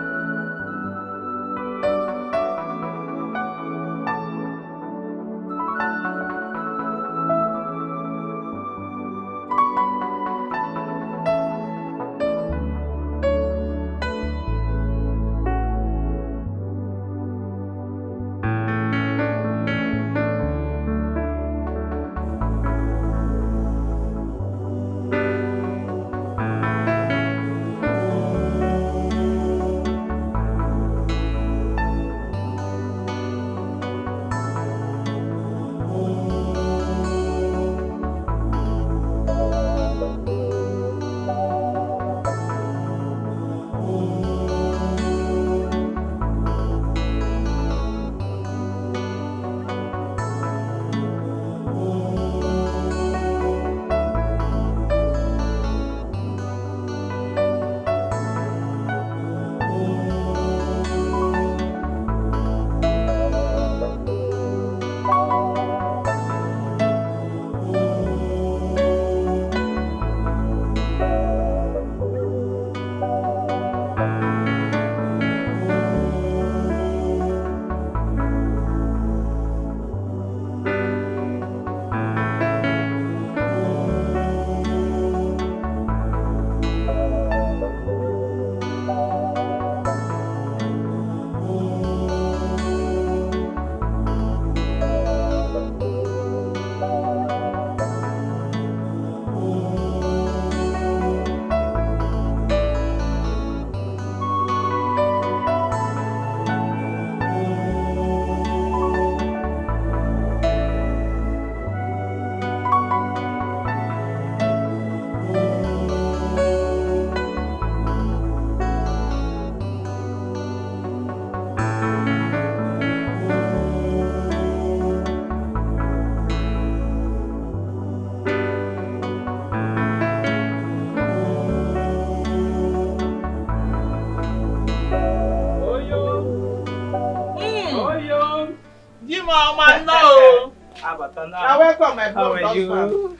Welcome, my How are you?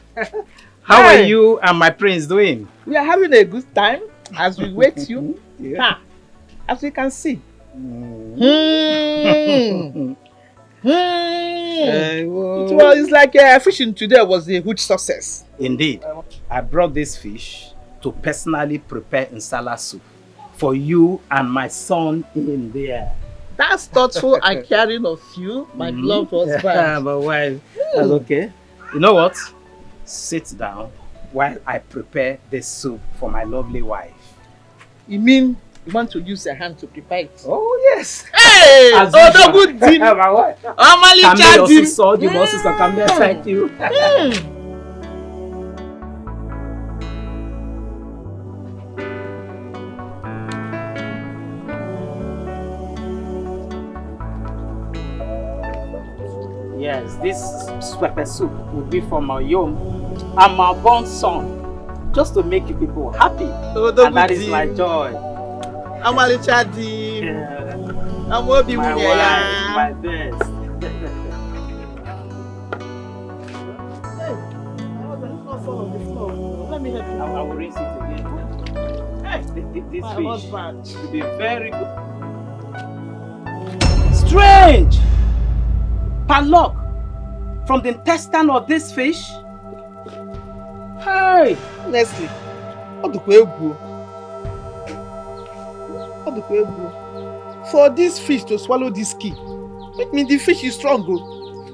How are you and my prince doing? We are having a good time as we wait you. Yeah. As we can see. It's like fishing today was a huge success. Indeed. I brought this fish to personally prepare insala soup for you and my son in there. That's thoughtful and caring of you, my beloved husband. Yeah, but wife, that's okay. You know what? Sit down while I prepare this soup for my lovely wife. You mean you want to use your hand to prepare it? Oh, yes. Hey! As Oh, usual. the good thing. My wife. Amali Chadim. You must come there. Thank you. Yes, this pepper soup will be for my young and my born son, just to make you people happy. Oh, and that is my joy. Amali Chadim. Yeah. I'm Obi My Wunya. wife, my best. Let me help you. I will rinse it again. Hey, this My fish husband. will be very good. Strange! Padlock from the intestine of this fish. Hey! Leslie, what do you do? For this fish to swallow this key, it means the fish is strong.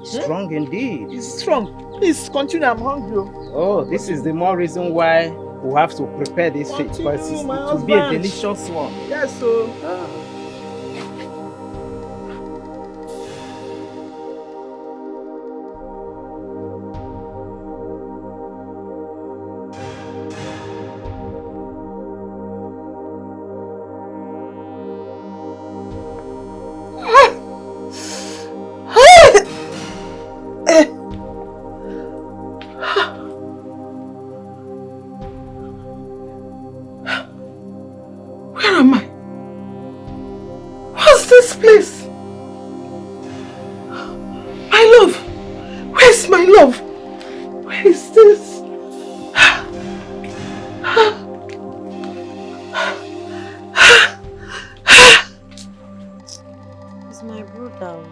Strong indeed. It's strong. Please continue, I'm hungry. Oh, this is the more reason why we have to prepare this fish, because it will be a delicious one. Yes, so. this place? My love! Where's my love? Where is this? It's my brother.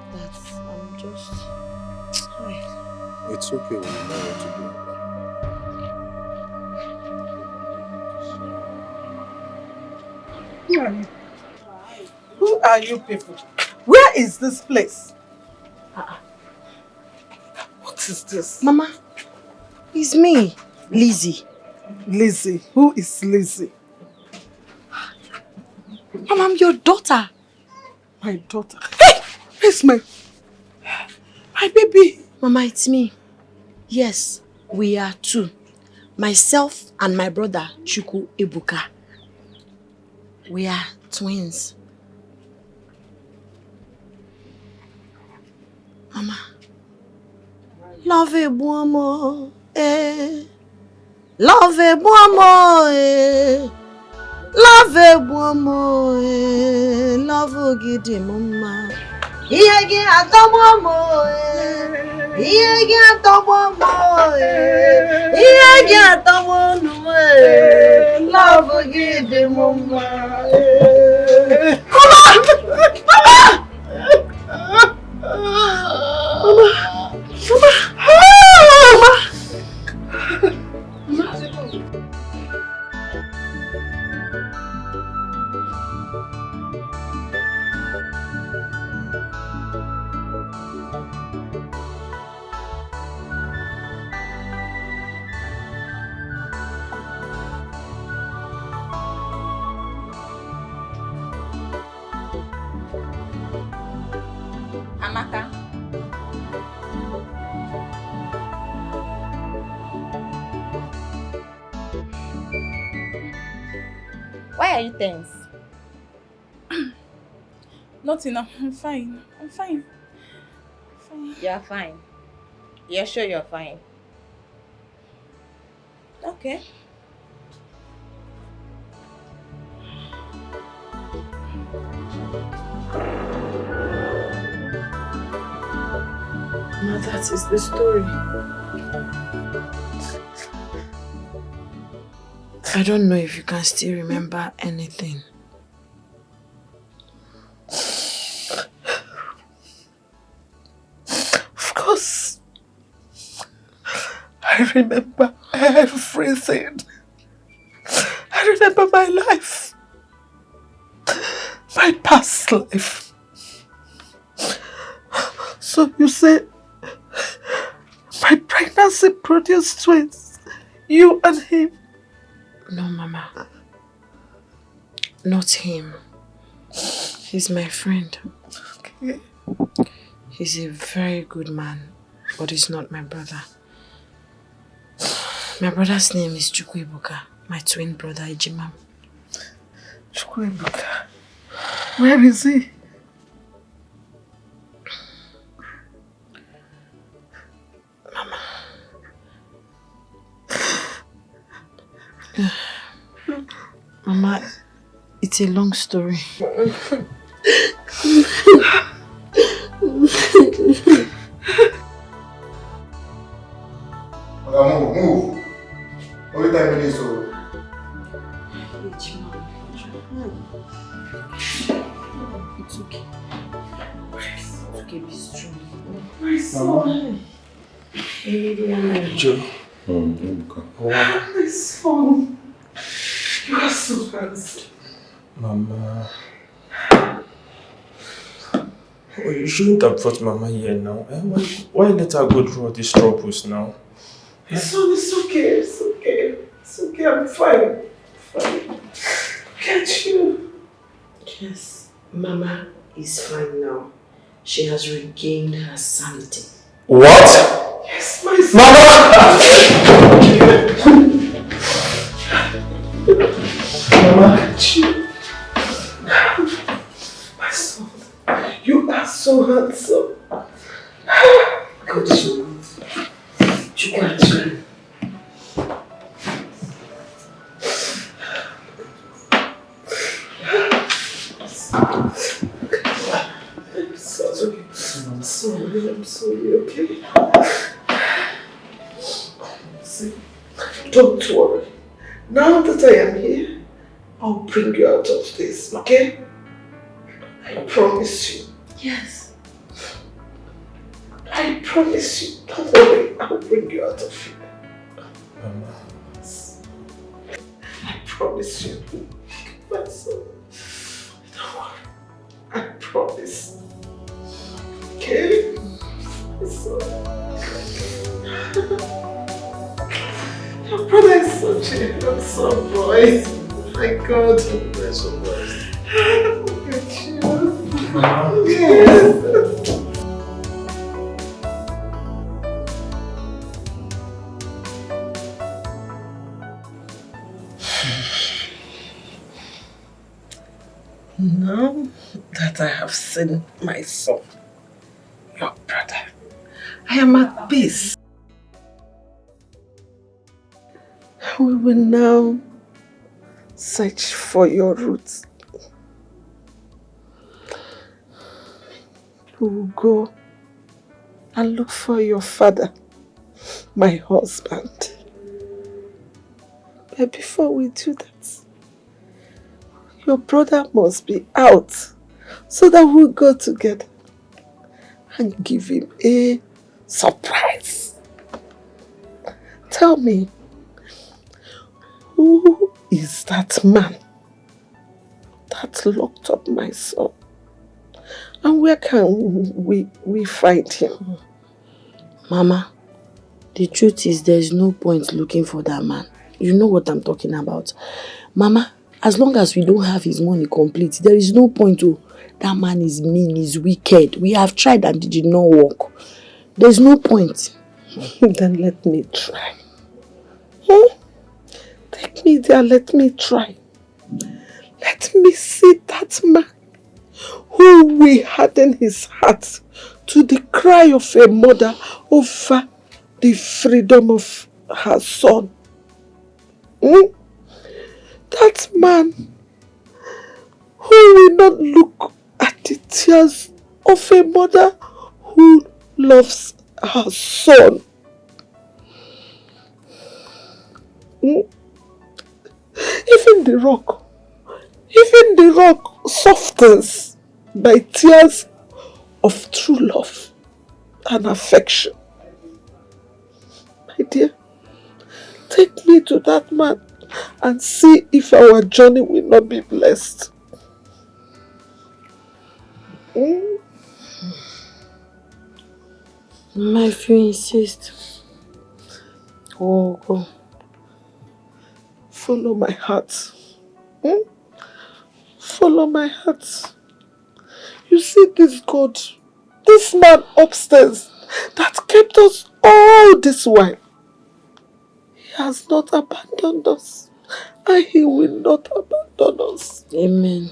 I'm just... It's okay when you know what to do. Who are you? Who are you people? Where is this place? What is this? Mama, it's me, Lizzie. Lizzie? Who is Lizzie? Mama, I'm your daughter. My daughter? Hey! Where's my baby? Mama, it's me. Yes, we are two. Myself and my brother, Chuku Ebuka. We are twins. Mama. Love a buomo, eh. Love a buomo, eh. Love a buomo, eh. Love a gidi mama. Iyegi atomomo, eh. Iyegi atomomo, eh. Iyegi atomomo, eh. Love a gidi mama, eh. Mama! Amaka. Why are you tense? Nothing, I'm fine. I'm fine. You're fine. You're sure you're fine? Okay. Now that is the story. I don't know if you can still remember anything. Of course. I remember everything. I remember my life. My past life. So you say my pregnancy produced twins. You and him. No, Mama. Not him. He's my friend. Okay. He's a very good man, but he's not my brother. My brother's name is Chukwuebuka, my twin brother, Ejimam. Chukwuebuka. Where is he? Mama. Mama, it's a long story. Move. Only 10 minutes old. It's okay. It's okay, be strong. My son. Joe. My son. You are so handsome. Mama. Oh, you shouldn't have brought Mama here now. Why let her go through all these troubles now? My son, it's okay. It's okay. It's okay. I'm fine. Fine. Get you. Yes, Mama is fine now. She has regained her sanity. What? Yes, my son. Mama, get you. My son, you are so handsome. Good you. Chukwuebuka. sorry, okay? See, don't worry. Now that I am here, I'll bring you out of this, okay? I promise you. Yes. I promise you. Don't worry, I'll bring you out of here. I promise you. My son. Don't worry. I promise. Okay? My son. Your brother is such a handsome boy. My God. We're so blessed. Look at you. Yes. Now that I have seen my son, your brother, I am at peace. We will now search for your roots. We will go and look for your father, my husband. But before we do that, your brother must be out so that we'll go together and give him a surprise. Tell me, who is that man that locked up my son? And where can we find him? Mama, the truth is there's no point looking for that man. You know what I'm talking about. Mama, as long as we don't have his money complete, there is no point to. That man is mean, he's wicked. We have tried and it did not work. There's no point. Then let me try. Take me there, let me try. Let me see that man who will harden his heart to the cry of a mother over the freedom of her son. That man who will not look at the tears of a mother who loves her son. Even the rock softens by tears of true love and affection. My dear, take me to that man and see if our journey will not be blessed. Mama, if you insist, we'll go. Follow my heart. Follow my heart. You see this God, this man upstairs that kept us all this while. He has not abandoned us, and he will not abandon us. Amen.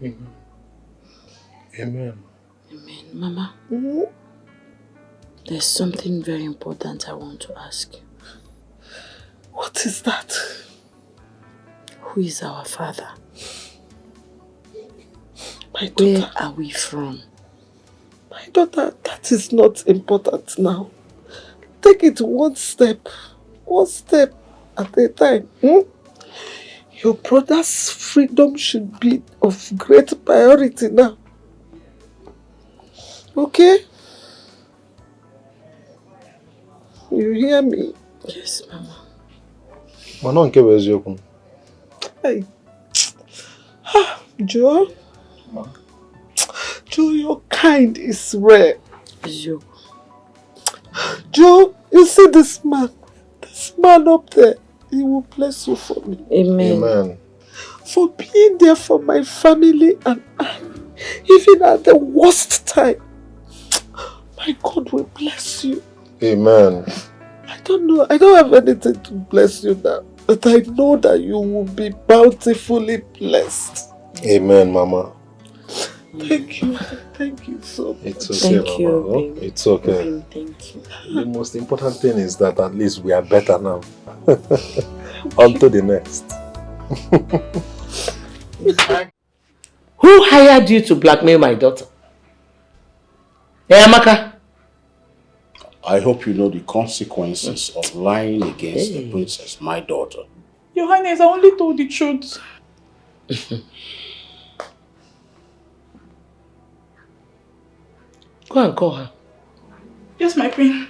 Amen. Amen. Mama, there's something very important I want to ask you. What is that? Who is our father? My daughter. Where are we from? My daughter, that is not important now. Take it one step at a time. Your brother's freedom should be of great priority now. Okay? You hear me? Yes, Mama. Hey. Joe? Joe, your kind is rare. Joe, you see this man up there, he will bless you for me. Amen. For being there for my family and I, even at the worst time. My God will bless you. Amen. I don't have anything to bless you now, but I know that you will be bountifully blessed. Amen, Mama. Thank you so much. It's okay, Thank you, Mama. baby. It's okay. Baby, thank you. The most important thing is that at least we are better now. On to the next. Who hired you to blackmail my daughter? Hey, Amaka, I hope you know the consequences of lying against the princess, my daughter. Your Highness, I only told the truth. Go and call her. Yes, my queen.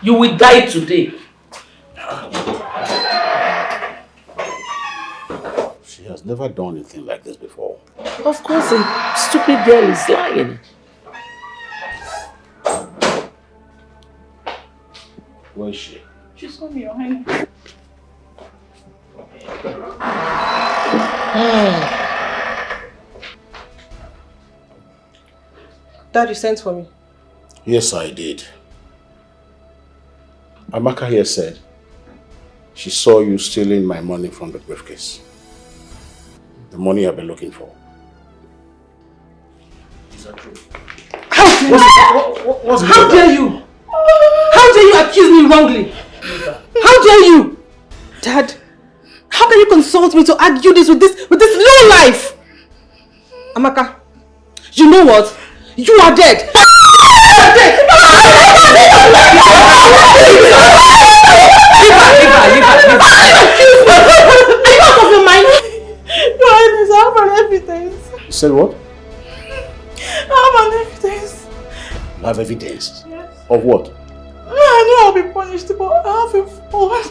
You will die today. She has never done anything like this before. Of course, a stupid girl is lying. Where is she? She's coming, Your Highness. Dad, you sent for me. Yes, I did. Amaka here said she saw you stealing my money from the briefcase. The money I've been looking for. Is that true? How dare you? How dare you accuse me wrongly? How dare you? Dad, how can you consult me to argue this with this low life? Amaka, you know what? You are dead. You are dead. Leave her. Are you out of your mind? Your Highness, I have an evidence. You said what? I have an evidence. You have evidence? Yes. Of what? I know I'll be punished, but I have a phone.